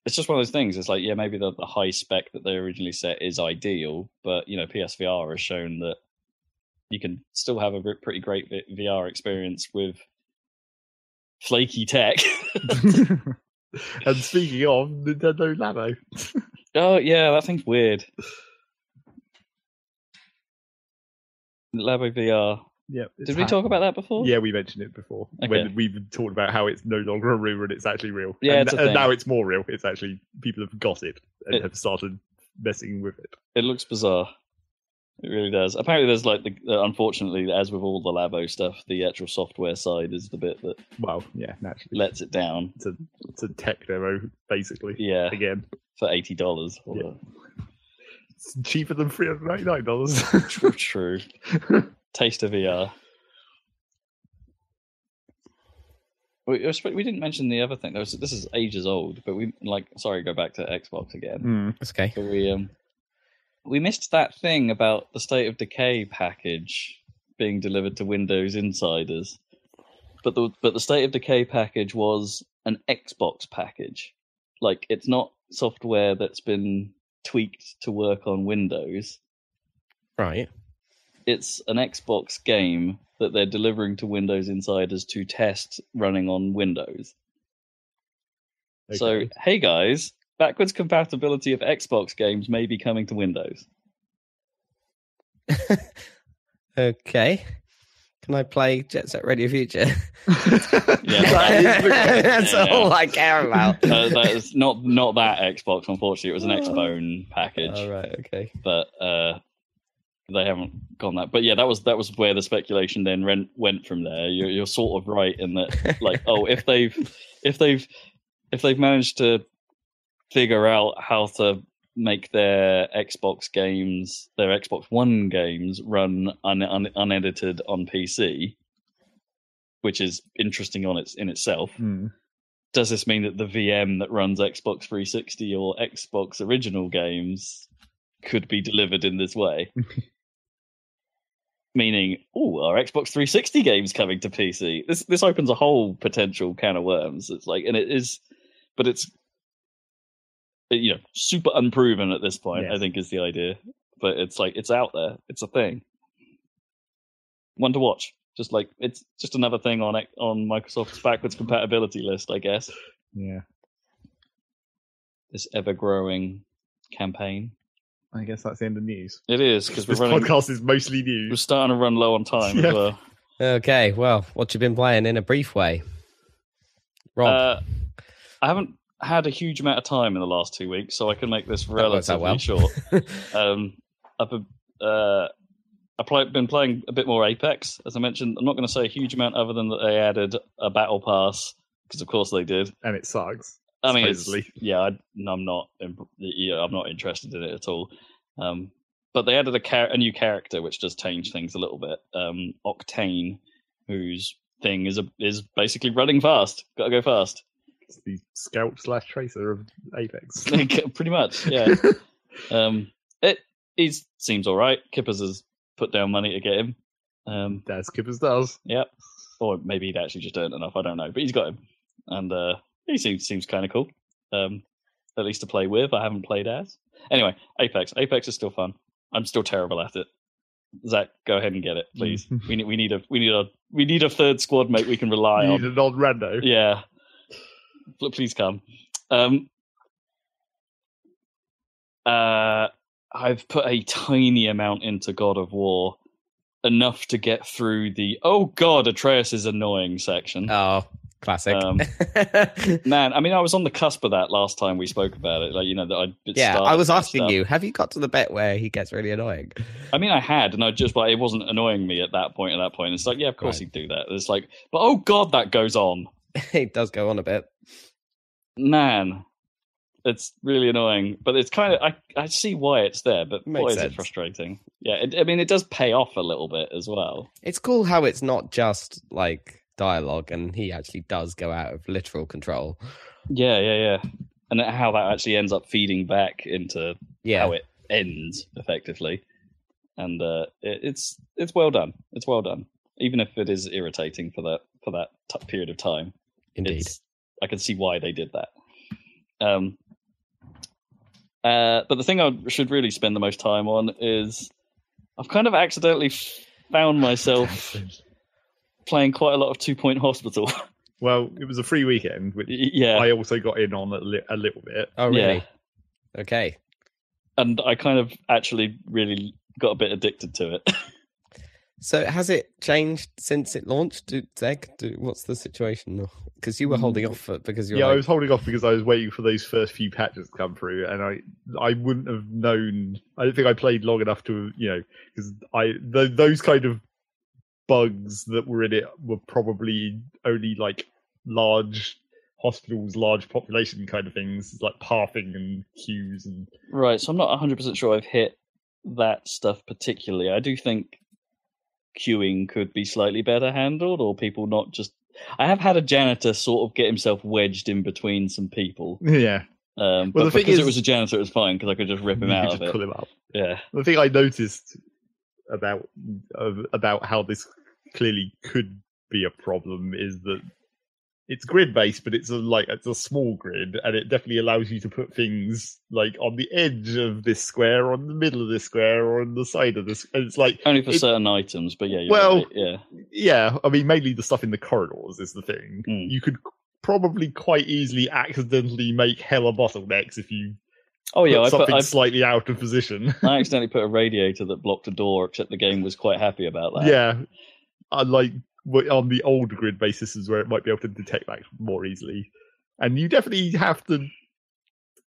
It's just one of those things. It's like, yeah, maybe the high spec that they originally set is ideal, but you know, PSVR has shown that you can still have a pretty great VR experience with flaky tech. And speaking of Nintendo Labo, oh yeah, that thing's weird. Labo VR. Yeah. Did we talk about that before? Yeah, we mentioned it before. Okay. When we've talked about how it's no longer a rumor and it's actually real. Yeah, and now it's more real. It's actually, people have got it and have started messing with it. It looks bizarre. It really does. Apparently, there's like unfortunately, as with all the Labo stuff, the actual software side is the bit that naturally lets it down. It's a tech demo, basically. Yeah. Again, for $80. Yeah. It's cheaper than $399. True. Taste of VR. We didn't mention the other thing. This is ages old, but go back to Xbox again. That's okay. But we missed that thing about the State of Decay package being delivered to Windows insiders. But the State of Decay package was an Xbox package. Like, it's not software that's been tweaked to work on Windows. Right. It's an Xbox game that they're delivering to Windows insiders to test running on Windows. Okay. So, hey guys, backwards compatibility of Xbox games may be coming to Windows. Okay. Can I play Jet Set Radio Future? That's all I care about. That is not that Xbox, unfortunately. It was an Xbone package. Oh, right, okay. But they haven't gone that. But yeah, that was where the speculation then went from there. You're sort of right in that, like, if they've managed to figure out how to make their Xbox games, their Xbox One games, run unedited on PC, which is interesting in itself. Does this mean that the VM that runs Xbox 360 or Xbox original games could be delivered in this way? meaning, our Xbox 360 games coming to PC. This opens a whole potential can of worms. It's like, and it is, but it's super unproven at this point. Yes. I think is the idea, but it's like it's out there. It's a thing. One to watch. Just like it's just another thing on Microsoft's backwards compatibility list, I guess. Yeah. This ever-growing campaign. I guess that's the end of news. It is, because this podcast is mostly news. We're starting to run low on time as well. Okay, well, what you been playing in a brief way? Rob? I haven't had a huge amount of time in the last 2 weeks, so I can make this relatively short. I've been playing a bit more Apex, as I mentioned. I'm not going to say a huge amount other than that they added a battle pass, because of course they did. And it sucks. I mean, I'm not interested in it at all. But they added a new character, which does change things a little bit. Octane, whose thing is basically running fast. Got to go fast. It's the scout/tracer of Apex. Pretty much, yeah. He seems all right. Kippers has put down money to get him. As Kippers does. Yep. Or maybe he'd actually just earned enough. I don't know, but he's got him, and he seems kind of cool. At least to play with. I haven't played as. Anyway, Apex. Apex is still fun. I'm still terrible at it. Zach, go ahead and get it, please. we need a third squad mate we can rely on. You need an odd rando. Yeah. Please come. I've put a tiny amount into God of War, enough to get through the "oh God, Atreus is annoying" section. Oh, classic. Man, I mean, I was on the cusp of that last time we spoke about it. I was asking you, have you got to the bit where he gets really annoying? I mean, I had, and it wasn't annoying me at that point. It's like, yeah, of course he'd do that. It's like, but oh God, that goes on. It does go on a bit. Man, it's really annoying, but it's kind of I see why it's there, but boy, is it frustrating. Yeah, it does pay off a little bit as well. It's cool how it's not just like dialogue, and he actually does go out of literal control. Yeah, and how that actually ends up feeding back into how it ends effectively, and it's well done. It's well done, even if it is irritating for that period of time. Indeed, I can see why they did that. But the thing I should really spend the most time on is I've kind of accidentally found myself playing quite a lot of 2 Point Hospital. Well, it was a free weekend, which I also got in on a little bit. Oh, really? Yeah. Okay. And I kind of actually really got a bit addicted to it. So has it changed since it launched, Zeg? What's the situation? Because you were holding off because you're I was holding off because I was waiting for those first few patches to come through, and I wouldn't have known. I don't think I played long enough to, because those kind of bugs that were in it were probably only like large hospitals, large population kind of things, like pathing and queues and. Right, so I'm not 100% sure I've hit that stuff particularly. I do think queuing could be slightly better handled, or people not just. I have had a janitor sort of get himself wedged in between some people. Yeah. But the thing is, it was a janitor, it was fine because I could just rip him out of it. Pull him up. Yeah. The thing I noticed about how this clearly could be a problem is that it's grid based, but it's a small grid, and it definitely allows you to put things like on the edge of this square, or on the middle of this square, or on the side of this. And it's like only for certain items, but right, yeah. I mean, mainly the stuff in the corridors is the thing. You could probably quite easily accidentally make hella bottlenecks if you. I put slightly out of position. I accidentally put a radiator that blocked a door, except the game was quite happy about that. Yeah, on the old grid basis is where it might be able to detect that more easily. And you definitely have to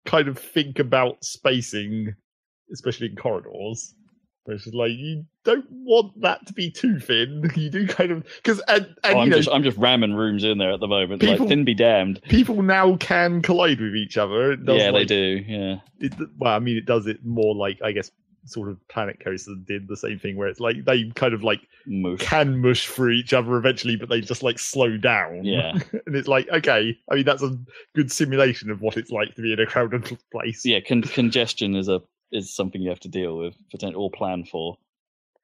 kind of think about spacing, especially in corridors. Which is like, you don't want that to be too thin. You do kind of because I'm just ramming rooms in there at the moment. Like, thin be damned. People now can collide with each other. They do. Yeah. It does it more like, I guess, sort of Planet Coaster did the same thing, where it's like they kind of like can mush through each other eventually, but they just like slow down. Yeah. And it's like, okay, I mean, that's a good simulation of what it's like to be in a crowded place. Yeah, congestion is something you have to deal with or plan for.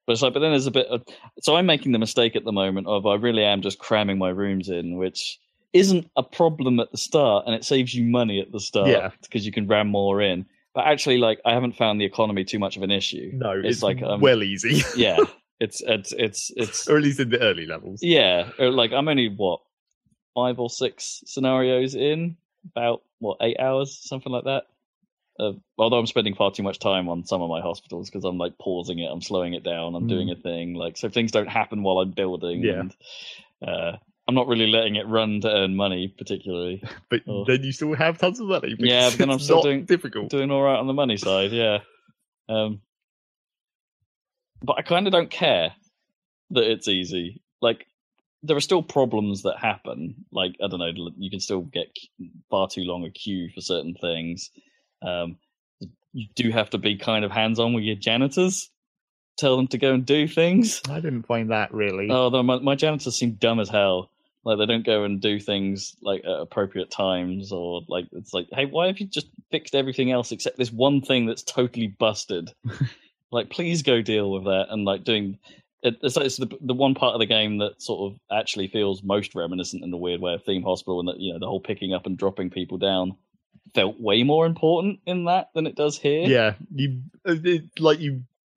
But it's like, but then there's a bit of, so I'm making the mistake at the moment of I really am just cramming my rooms in, which isn't a problem at the start, and it saves you money at the start because you can ram more in. But actually, like, I haven't found the economy too much of an issue. No, it's like well easy. Yeah, it's or at least in the early levels. Yeah, like I'm only 5 or 6 scenarios in, about 8 hours, something like that. Although I'm spending far too much time on some of my hospitals because I'm like pausing it, I'm slowing it down, I'm doing a thing, like, so things don't happen while I'm building. Yeah. And, I'm not really letting it run to earn money particularly. But then you still have tons of money. Yeah, but then I'm still doing all right on the money side. Yeah. But I kind of don't care that it's easy. Like, there are still problems that happen. Like, I don't know, you can still get far too long a queue for certain things. You do have to be kind of hands-on with your janitors. Tell them to go and do things. I didn't find that really. Oh, my janitors seem dumb as hell. Like, they don't go and do things like at appropriate times, or like, it's like, hey, why have you just fixed everything else except this one thing that's totally busted? Like, please go deal with that. And like doing it, it's the one part of the game that sort of actually feels most reminiscent in a weird way of Theme Hospital, and that, you know, the whole picking up and dropping people down felt way more important in that than it does here. Yeah,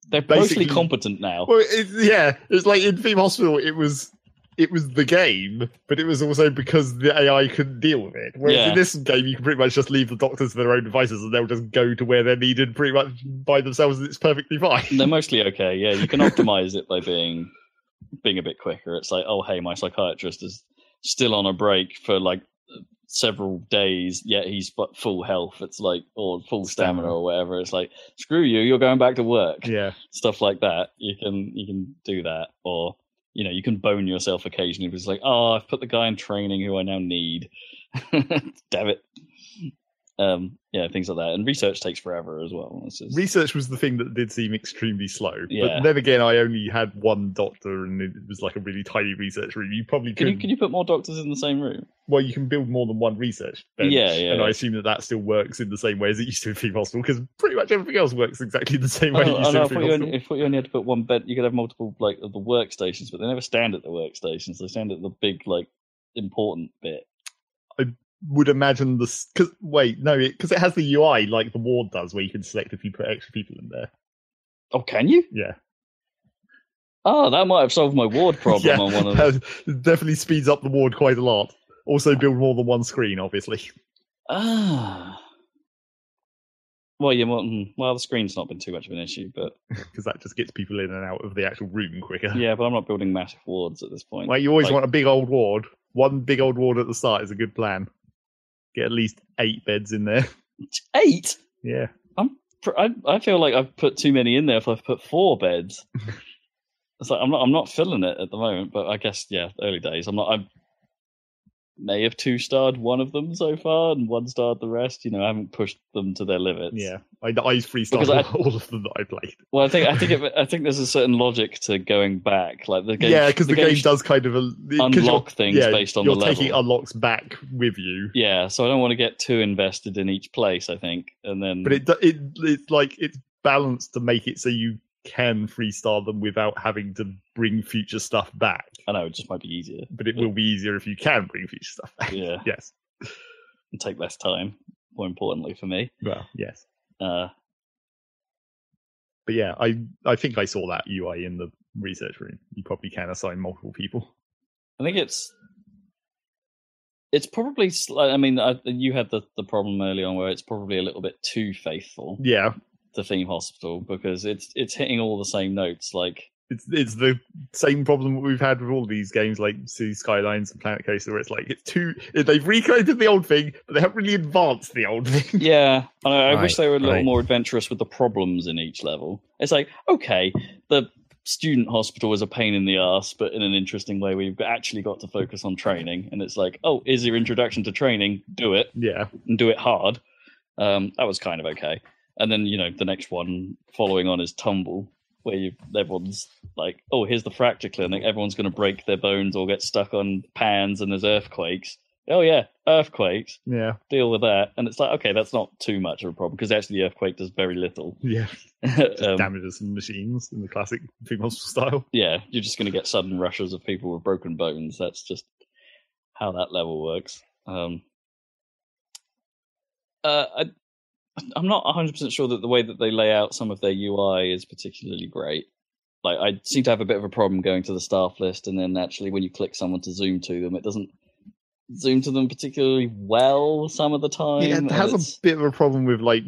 they're mostly competent now. Well, it's like in Theme Hospital, it was the game, but it was also because the AI couldn't deal with it. Whereas in this game, you can pretty much just leave the doctors to their own devices, and they'll just go to where they're needed pretty much by themselves, and it's perfectly fine. They're mostly okay. Yeah, you can optimize it by being a bit quicker. It's like, oh, hey, my psychiatrist is still on a break for like several days, yet he's full health. It's like, or full stamina or whatever. It's like, screw you, you're going back to work. Yeah, stuff like that. You can do that, or, you know, you can bone yourself occasionally. It's like, oh, I've put the guy in training who I now need. Damn it. Things like that. And research takes forever as well. Research was the thing that did seem extremely slow. Yeah. But then again, I only had one doctor, and it was like a really tiny research room. You probably could... Can you put more doctors in the same room? Well, you can build more than one research bench. And I assume that still works in the same way as it used to in Theme Hospital, because pretty much everything else works exactly the same way it used to in Theme Hospital. If you only had to put one bed, you could have multiple, like, of the workstations, but they never stand at the workstations. They stand at the big, like, important bit. Would imagine because it has the UI like the ward does, where you can select if you put extra people in there. Oh, can you? Yeah. Oh, that might have solved my ward problem on one of them. It definitely speeds up the ward quite a lot. Also, build more than one screen, obviously. Ah. Well, the screen's not been too much of an issue, but because that just gets people in and out of the actual room quicker. Yeah, but I'm not building massive wards at this point. Well, you always want a big old ward. One big old ward at the start is a good plan. Get at least 8 beds in there. 8? Yeah. I feel like I've put too many in there if I've put 4 beds. It's like I'm not filling it at the moment, but I guess early days. I may have 2-starred one of them so far and 1-starred the rest. You know, I haven't pushed them to their limits. Yeah, I 3-starred all of them that I played. Well, I think there's a certain logic to going back. Like the game, because the game does kind of unlock things based on the level. You're taking unlocks back with you. Yeah, so I don't want to get too invested in each place. I think, and then but it's balanced to make it so you can 3-star them without having to bring future stuff back. I know, it just might be easier. But it will be easier if you can bring future stuff back. Yeah. Yes. And take less time, more importantly for me. Well, yes. But yeah, I think I saw that UI in the research room. You probably can assign multiple people. I think it's probably, I mean, you had the problem early on where it's probably a little bit too faithful. Yeah. The Theme Hospital, because it's hitting all the same notes. Like it's the same problem that we've had with all these games like City Skylines and Planet Coaster, where it's like they've recreated the old thing, but they haven't really advanced the old thing. Yeah, I wish they were a little more adventurous with the problems in each level. It's like, okay, the student hospital is a pain in the ass, but in an interesting way, where you've actually got to focus on training, and it's like, oh, is your introduction to training? Do it, and do it hard. That was kind of okay. And then, you know, the next one following on is Tumble, where everyone's like, oh, here's the fracture clinic. Everyone's going to break their bones or get stuck on pans and there's earthquakes. oh yeah, earthquakes. Yeah. Deal with that. And it's like, okay, that's not too much of a problem because actually the earthquake does very little. Yeah. Just damages some machines in the classic female style. Yeah, you're just going to get sudden rushes of people with broken bones. That's just how that level works. I'm not 100% sure that the way that they lay out some of their UI is particularly great. Like, I seem to have a bit of a problem going to the staff list, and then actually when you click someone to zoom to them, it doesn't zoom to them particularly well some of the time. Yeah, it has a bit of a problem with, like,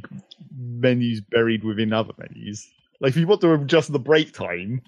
menus buried within other menus. Like, if you want to adjust the break time...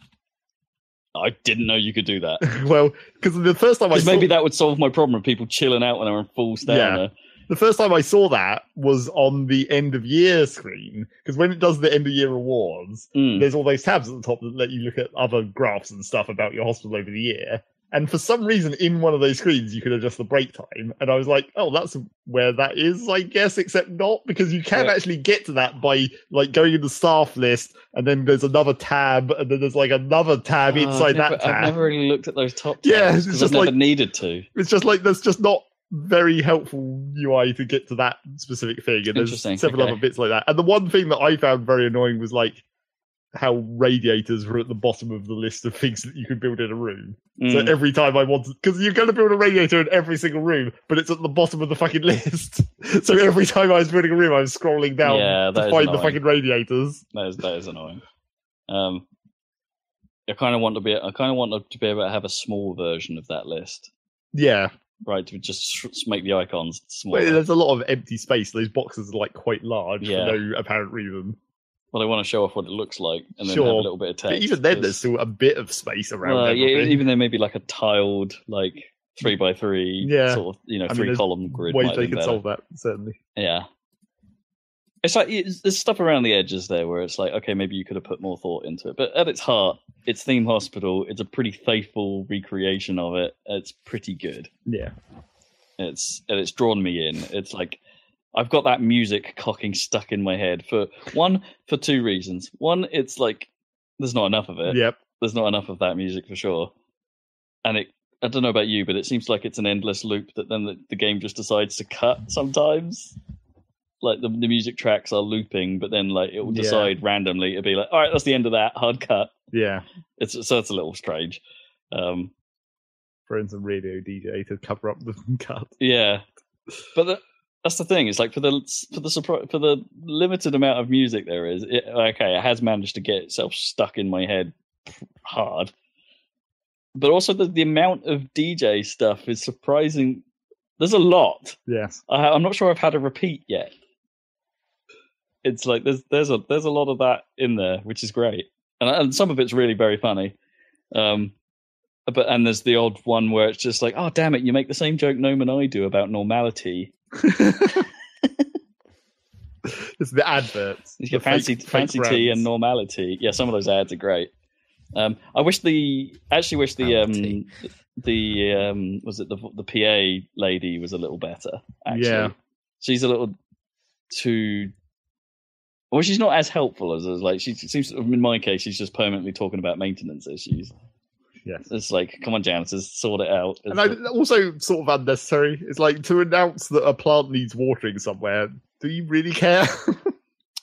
I didn't know you could do that. Well, because the first time maybe that would solve my problem of people chilling out when they're in full stamina. Yeah. The first time I saw that was on the end of year screen, because when it does the end of year awards, there's all those tabs at the top that let you look at other graphs and stuff about your hospital over the year. And for some reason, in one of those screens, you could adjust the break time. And I was like, oh, that's where that is, I guess, except not, because you can actually get to that by like going in the staff list, and then there's another tab, and then there's like another tab inside that tab. I've never really looked at those top tabs. Yeah, it's just I've like, never needed to. It's just like, there's just not very helpful UI to get to that specific thing. And there's several other bits like that. And the one thing that I found very annoying was like, how radiators were at the bottom of the list of things that you could build in a room. So every time I wanted, because you're going to build a radiator in every single room, but it's at the bottom of the fucking list. So every time I was building a room, I was scrolling down to find the fucking radiators. That is annoying. I kind of want to be able to have a small version of that list. Yeah. Right, to just make the icons smaller. Well, there's a lot of empty space. Those boxes are like quite large for no apparent reason. Well, they want to show off what it looks like and then have a little bit of text. But even then, there's still a bit of space around. Yeah, even there may be like a tiled, like 3x3 sort of, 3-column grid. Ways they could solve that, certainly. Yeah. It's like, there's stuff around the edges there where it's like, okay, maybe you could have put more thought into it. But at its heart, it's Theme Hospital. It's a pretty faithful recreation of it. It's pretty good. Yeah. It's drawn me in. It's like, I've got that music cocking stuck in my head for two reasons. One, it's like there's not enough of it. Yep. There's not enough of that music for sure. And I don't know about you, but it seems like it's an endless loop that then the game just decides to cut sometimes. Like the music tracks are looping, but then like it will decide randomly to be like, all right, that's the end of that, hard cut. Yeah. It's a little strange. Throwing some radio DJ to cover up the cut. Yeah. But that's the thing. It's like for the limited amount of music there is, it has managed to get itself stuck in my head hard. But also the amount of DJ stuff is surprising. There's a lot. Yes. I'm not sure I've had a repeat yet. It's like there's a lot of that in there, which is great, and some of it's really very funny. But there's the odd one where it's just like, oh damn it, you make the same joke Gnome and I do about normality. It's the adverts. You get fancy tea and normality. Yeah, some of those ads are great. I wish the PA lady was a little better. Actually, yeah, she's a little too. Well, she's not as helpful as like she seems. In my case, she's just permanently talking about maintenance issues. Yes, it's like, come on, janitors, sort it out. And also sort of unnecessary. It's like to announce that a plant needs watering somewhere. Do you really care?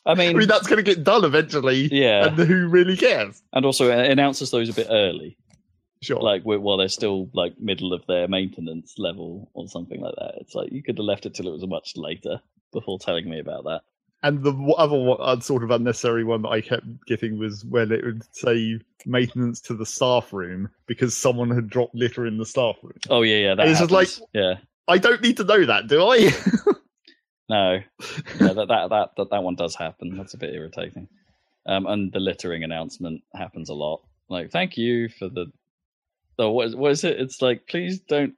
I mean, that's going to get done eventually. Yeah, and who really cares? And also, it announces those a bit early. Sure. Like while they're still like middle of their maintenance level or something like that. It's like you could have left it till it was much later before telling me about that. And the other sort of unnecessary one that I kept getting was when it would say maintenance to the staff room because someone had dropped litter in the staff room. Oh yeah, that it's happens. Just like, I don't need to know that, do I? No, yeah, that one does happen. That's a bit irritating. And the littering announcement happens a lot. Like, thank you for the. Oh, what is it? It's like, please don't.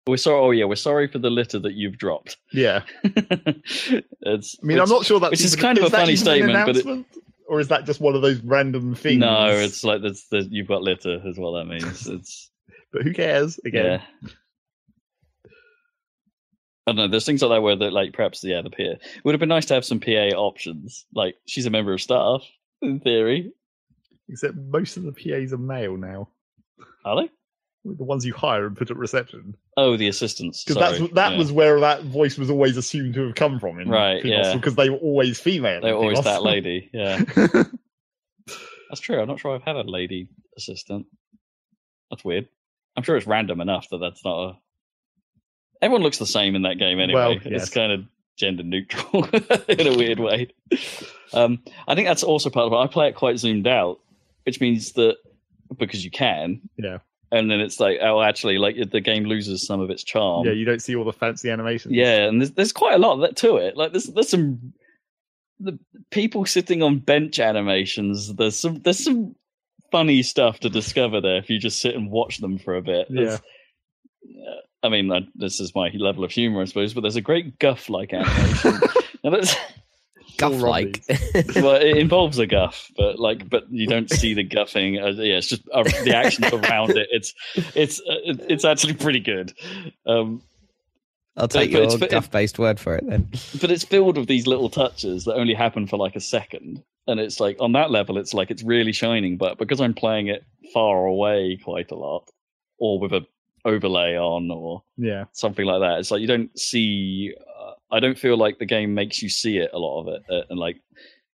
We're sorry. Oh yeah, we're sorry for the litter that you've dropped. Yeah. I'm not sure that's. Which is kind of a funny statement, or is that just one of those random things? No, it's like you've got litter, is what that means. It's. But who cares? Again. Yeah. I don't know. There's things like that where like perhaps the PA. It would have been nice to have some PA options. Like she's a member of staff in theory. Except most of the PAs are male now. Are they? The ones you hire and put at reception. Oh, the assistants. Because that was where that voice was always assumed to have come from in Female, because they were always female. They were always that lady, yeah. That's true. I'm not sure I've had a lady assistant. That's weird. I'm sure it's random enough that's not a... Everyone looks the same in that game anyway. Well, yes. It's kind of gender neutral in a weird way. I think that's also part of it. I play it quite zoomed out, which means that because you can... Yeah. And then it's like, oh, actually, like the game loses some of its charm. Yeah, you don't see all the fancy animations. Yeah, and there's quite a lot of that to it. Like there's some the people sitting on bench animations. There's some funny stuff to discover there if you just sit and watch them for a bit. Yeah. I mean, this is my level of humor, I suppose, but there's a great guff-like animation. Guff-like. Well, it involves a guff, but you don't see the guffing. It's just the actions around it. It's actually pretty good. I'll take your guff-based word for it then. But it's filled with these little touches that only happen for like a second, and it's like on that level, it's like it's really shining. But because I'm playing it far away quite a lot, or with a overlay on, or something like that, it's like you don't see. I don't feel like the game makes you see it, a lot of it, and like,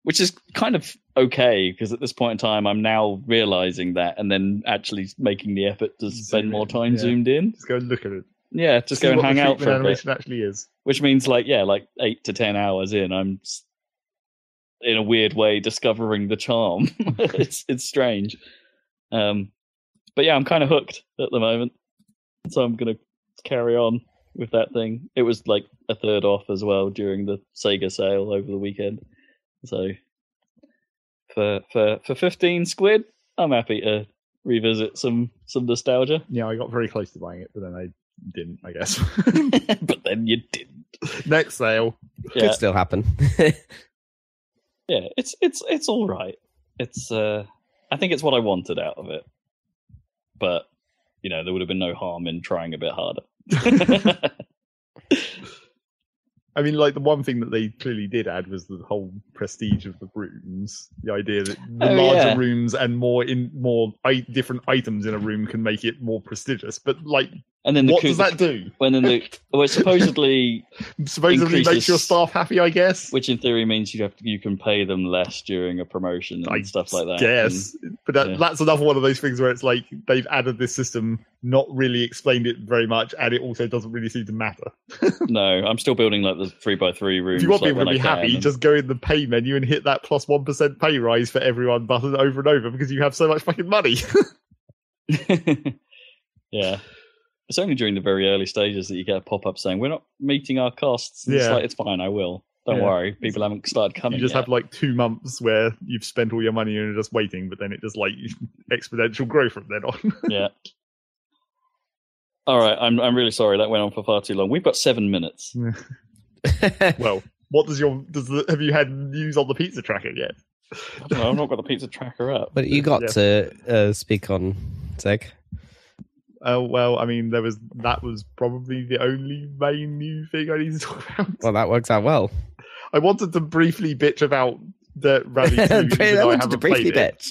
which is kind of okay, because at this point in time, I'm now realizing that, and then actually making the effort to spend more time zoomed in. Just go and look at it. Yeah, just go and hang out for a bit. Actually is. Which means like 8 to 10 hours in, I'm in a weird way discovering the charm. It's strange, but yeah, I'm kind of hooked at the moment, so I'm gonna carry on with that thing. It was like a third off as well during the Sega sale over the weekend. So for 15 squid, I'm happy to revisit some nostalgia. Yeah, I got very close to buying it, but then I didn't, I guess. But then you didn't. Next sale. Yeah. Could still happen. Yeah, it's all right. It's I think it's what I wanted out of it. But there would have been no harm in trying a bit harder. I mean, like, the one thing that they clearly did add was the whole prestige of the rooms. The idea that the larger rooms and more different items in a room can make it more prestigious. But like, and then what does that do? It supposedly makes your staff happy, I guess. Which in theory means you can pay them less during a promotion and stuff like that. Yes, but that's another one of those things where it's like they've added this system, not really explained it very much, and it also doesn't really seem to matter. No, I'm still building like the 3x3 rooms. If you want people to be happy, just go in the pay menu and hit that plus 1% pay rise for everyone button over and over, because you have so much fucking money. Yeah. It's only during the very early stages that you get a pop-up saying, we're not meeting our costs. It's like, it's fine, I will. Don't worry. People haven't started coming You just have like 2 months where you've spent all your money and you're just waiting, but then it just like exponential growth from then on. Yeah. All right, I'm really sorry. That went on for far too long. We've got 7 minutes. Well, what have you had news on the pizza tracker yet? I don't know, I've not got the pizza tracker up. But you got to speak on Zeg. Well, I mean, that was probably the only main new thing I need to talk about. Well, that works out well. I wanted to briefly bitch about Dirt Rally 2, even though I haven't played it.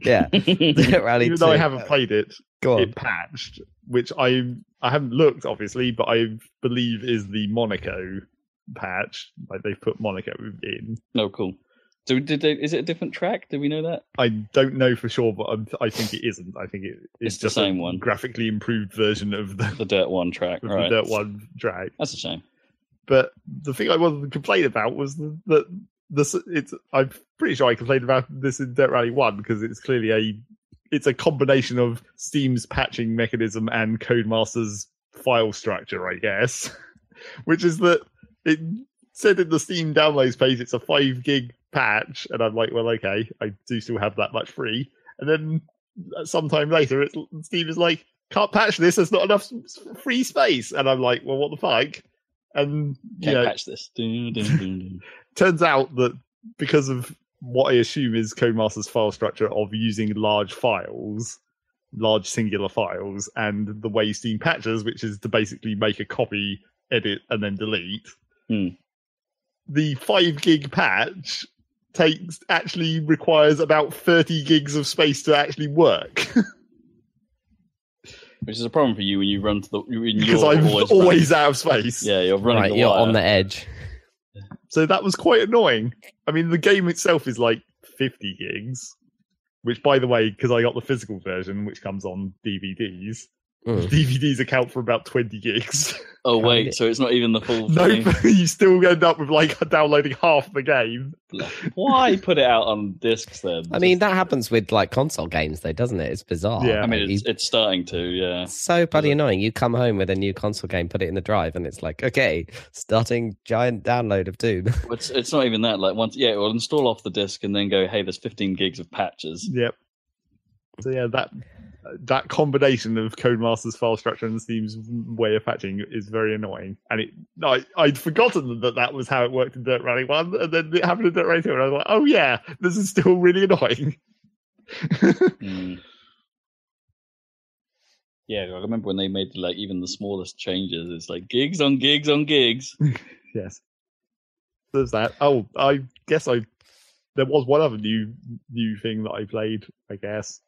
Yeah, Dirt Rally 2. Even though I haven't played it, it patched, which I haven't looked, obviously, but I believe is the Monaco patch. Like, they've put Monaco in. Oh, cool. So is it a different track? Do we know that? I don't know for sure, but I think it isn't. I think it's just the same one, graphically improved version of the Dirt 1 track. The Dirt 1 track. That's a shame. But the thing I wanted to complain about was that I'm pretty sure I complained about this in Dirt Rally 1, because it's clearly a combination of Steam's patching mechanism and Codemaster's file structure, I guess. Which is that it said in the Steam downloads page it's a 5 gig patch, and I'm like, well, okay, I do still have that much free. And then sometime later, Steam is like, can't patch this, there's not enough free space. And I'm like, well, what the fuck? And can't patch this. Turns out that because of what I assume is Codemaster's file structure of using large singular files, and the way Steam patches, which is to basically make a copy, edit, and then delete. The 5 gig patch actually requires about 30 gigs of space to actually work. Which is a problem for you when you run to the... Because I'm always out of space. Yeah, you're running Right, the you're wire. on the edge. So that was quite annoying. I mean, the game itself is like 50 gigs, which, by the way, because I got the physical version, which comes on DVDs, DVDs account for about 20 gigs. Oh, wait, so it's not even the full thing? Nope, you still end up with like downloading half the game. Why put it out on discs then? I mean, that happens with like console games, though, doesn't it? It's bizarre. Yeah. I mean, it's starting to, yeah. It's so bloody annoying. You come home with a new console game, put it in the drive, and it's like, okay, starting giant download of Doom. It's not even that. Like once, we'll install off the disc and then go, hey, there's 15 gigs of patches. Yep. So yeah, that combination of Codemaster's file structure and Steam's way of patching is very annoying. And I'd forgotten that was how it worked in Dirt Rally 1, and then it happened in Dirt Rally 2, and I was like, oh yeah, this is still really annoying. Yeah, I remember when they made like even the smallest changes. It's like gigs on gigs on gigs. Yes. There's that. Oh, I guess there was one other new thing that I played, I guess.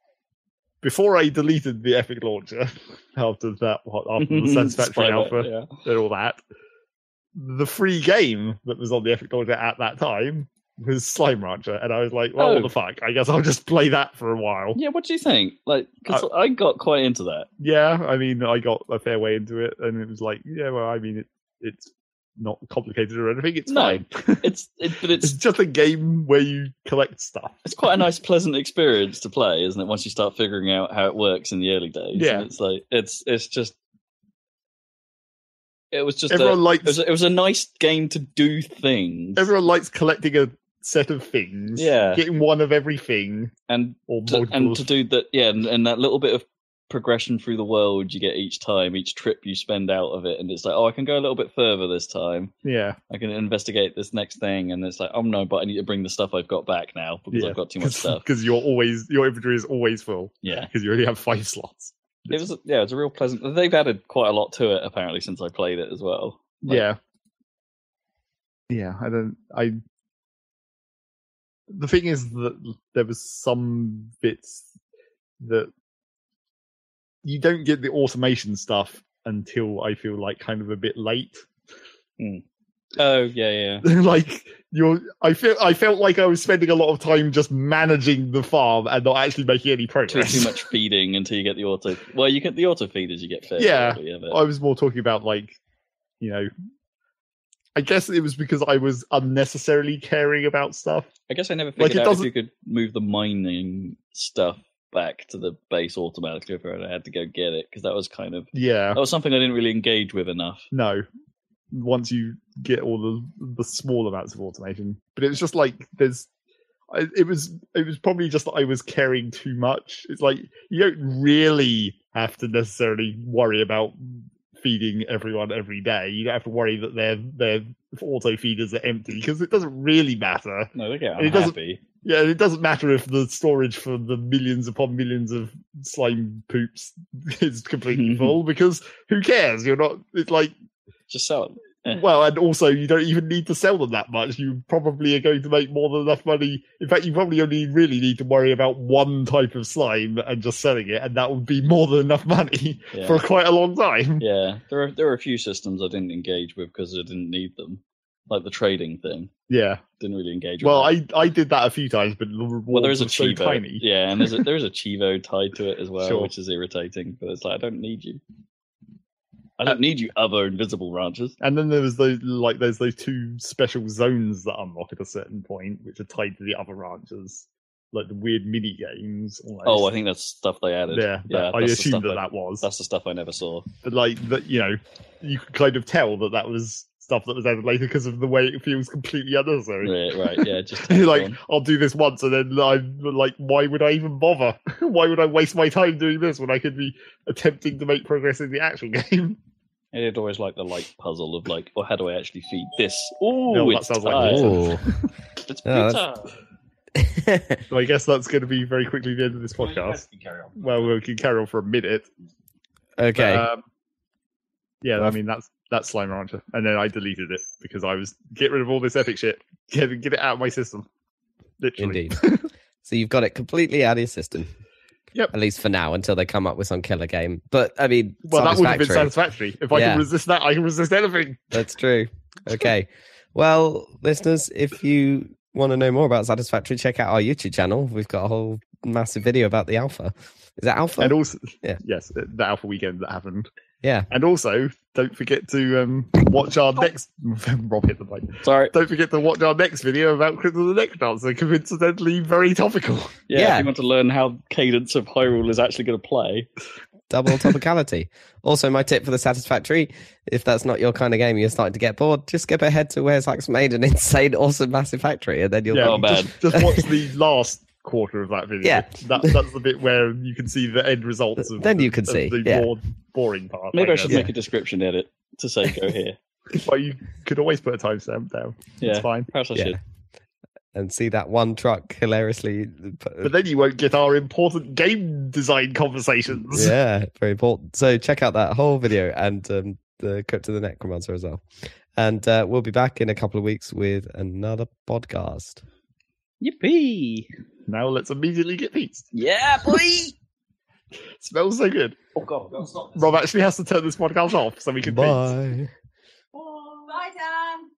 Before I deleted the Epic Launcher after the Satisfactory Alpha and all that, the free game that was on the Epic Launcher at that time was Slime Rancher, and I was like, well, what the fuck? I guess I'll just play that for a while. Yeah, what do you think? Like, because I got quite into that. Yeah, I mean, I got a fair way into it, and it was like, yeah, well, I mean, it's not complicated or anything. It's fine. But it's just a game where you collect stuff. It's quite a nice, pleasant experience to play, isn't it? Once you start figuring out how it works in the early days. Yeah, and it's like it's just. It was just it was a nice game to do things. Everyone likes collecting a set of things. Yeah, getting one of everything, and to do that. Yeah, and that little bit of progression through the world you get each trip you spend out of it, and it's like, oh, I can go a little bit further this time. Yeah, I can investigate this next thing, and it's like, oh no, but I need to bring the stuff I've got back now because I've got too much stuff. Because your inventory is always full. Yeah, because you only have 5 slots. It was a real pleasant. They've added quite a lot to it apparently since I played it as well. Yeah. The thing is that there was some bits that you don't get the automation stuff until I feel like kind of a bit late. Oh yeah. Like I felt like I was spending a lot of time just managing the farm and not actually making any progress. Too much feeding until you get the auto. Well, you get the auto feeders, you get fed. Yeah, but... I was more talking about like, I guess it was because I was unnecessarily caring about stuff. I guess I never figured out if you could move the mining stuff back to the base automatically if I had to go get it, because that was kind of that was something I didn't really engage with enough. No, once you get all the small amounts of automation, but it was just like it was probably just that I was caring too much. It's like you don't really have to necessarily worry about feeding everyone every day. You don't have to worry that their auto feeders are empty, because it doesn't really matter. No, they get unhappy. Yeah, it doesn't matter if the storage for the millions upon millions of slime poops is completely full, because who cares? It's like, just sell them. Well, and also you don't even need to sell them that much. You probably are going to make more than enough money. In fact, you probably only really need to worry about one type of slime and just selling it, and that would be more than enough money for quite a long time. Yeah, there are a few systems I didn't engage with because I didn't need them, like the trading thing. Yeah, didn't really engage with. Well, I did that a few times, but the reward there is a was so Chivo. tiny. Yeah, and there's a Chivo tied to it as well, Sure. which is irritating. But it's like, I don't need you. I don't need you, other invisible ranchers. And then there's those 2 special zones that unlock at a certain point, which are tied to the other ranchers, like the weird mini games. Almost. Oh, I think that's stuff they added. Yeah, I assumed that was. That's the stuff I never saw. But you can kind of tell that was stuff that was added later because of the way it feels completely unnecessary. Right, yeah. Just like, I'll do this once, and then I'm like, why would I even bother? Why would I waste my time doing this when I could be attempting to make progress in the actual game? I did always like the puzzle of how do I actually feed this? Oh, no, it's that sounds time. It's pizza. So I guess that's going to be very quickly the end of this podcast. Well, we can carry on for a minute. Okay. But, I mean that's Slime Rancher, and then I deleted it because I was get rid of all this epic shit, get it out of my system. Literally. Indeed. So you've got it completely out of your system. Yep. At least for now, until they come up with some killer game. But I mean, well, that would have been satisfactory. If I can resist that, I can resist anything. That's true. Okay. Well, listeners, if you want to know more about Satisfactory, check out our YouTube channel. We've got a whole massive video about the alpha. Is that alpha? And also, yes, the alpha weekend that happened. Yeah. And also, don't forget to watch our next... Rob hit the mic. Sorry. Don't forget to watch our next video about Crypt of the Neck Dancer, coincidentally very topical. Yeah, if you want to learn how Cadence of Hyrule is actually going to play. Double topicality. Also, my tip for the Satisfactory, if that's not your kind of game, you're starting to get bored, just skip ahead to where Zach's made an insane, awesome, massive factory, and then you'll go bad. Just watch the last quarter of that video. Yeah. That's the bit where you can see the end results of then you can see the more boring part. Maybe I should make a description edit to say go here. Well, you could always put a timestamp down. Yeah, it's fine. Perhaps I should. And see that one truck hilariously. But then you won't get our important game design conversations. Yeah, very important. So check out that whole video and the Crypt of the Necromancer as well. And we'll be back in a couple of weeks with another podcast. Yippee! Now let's immediately get pizza. Yeah, boy! Smells so good. Oh god, stop. Rob actually has to turn this podcast off so we can Bye. pizza. Bye, Tom.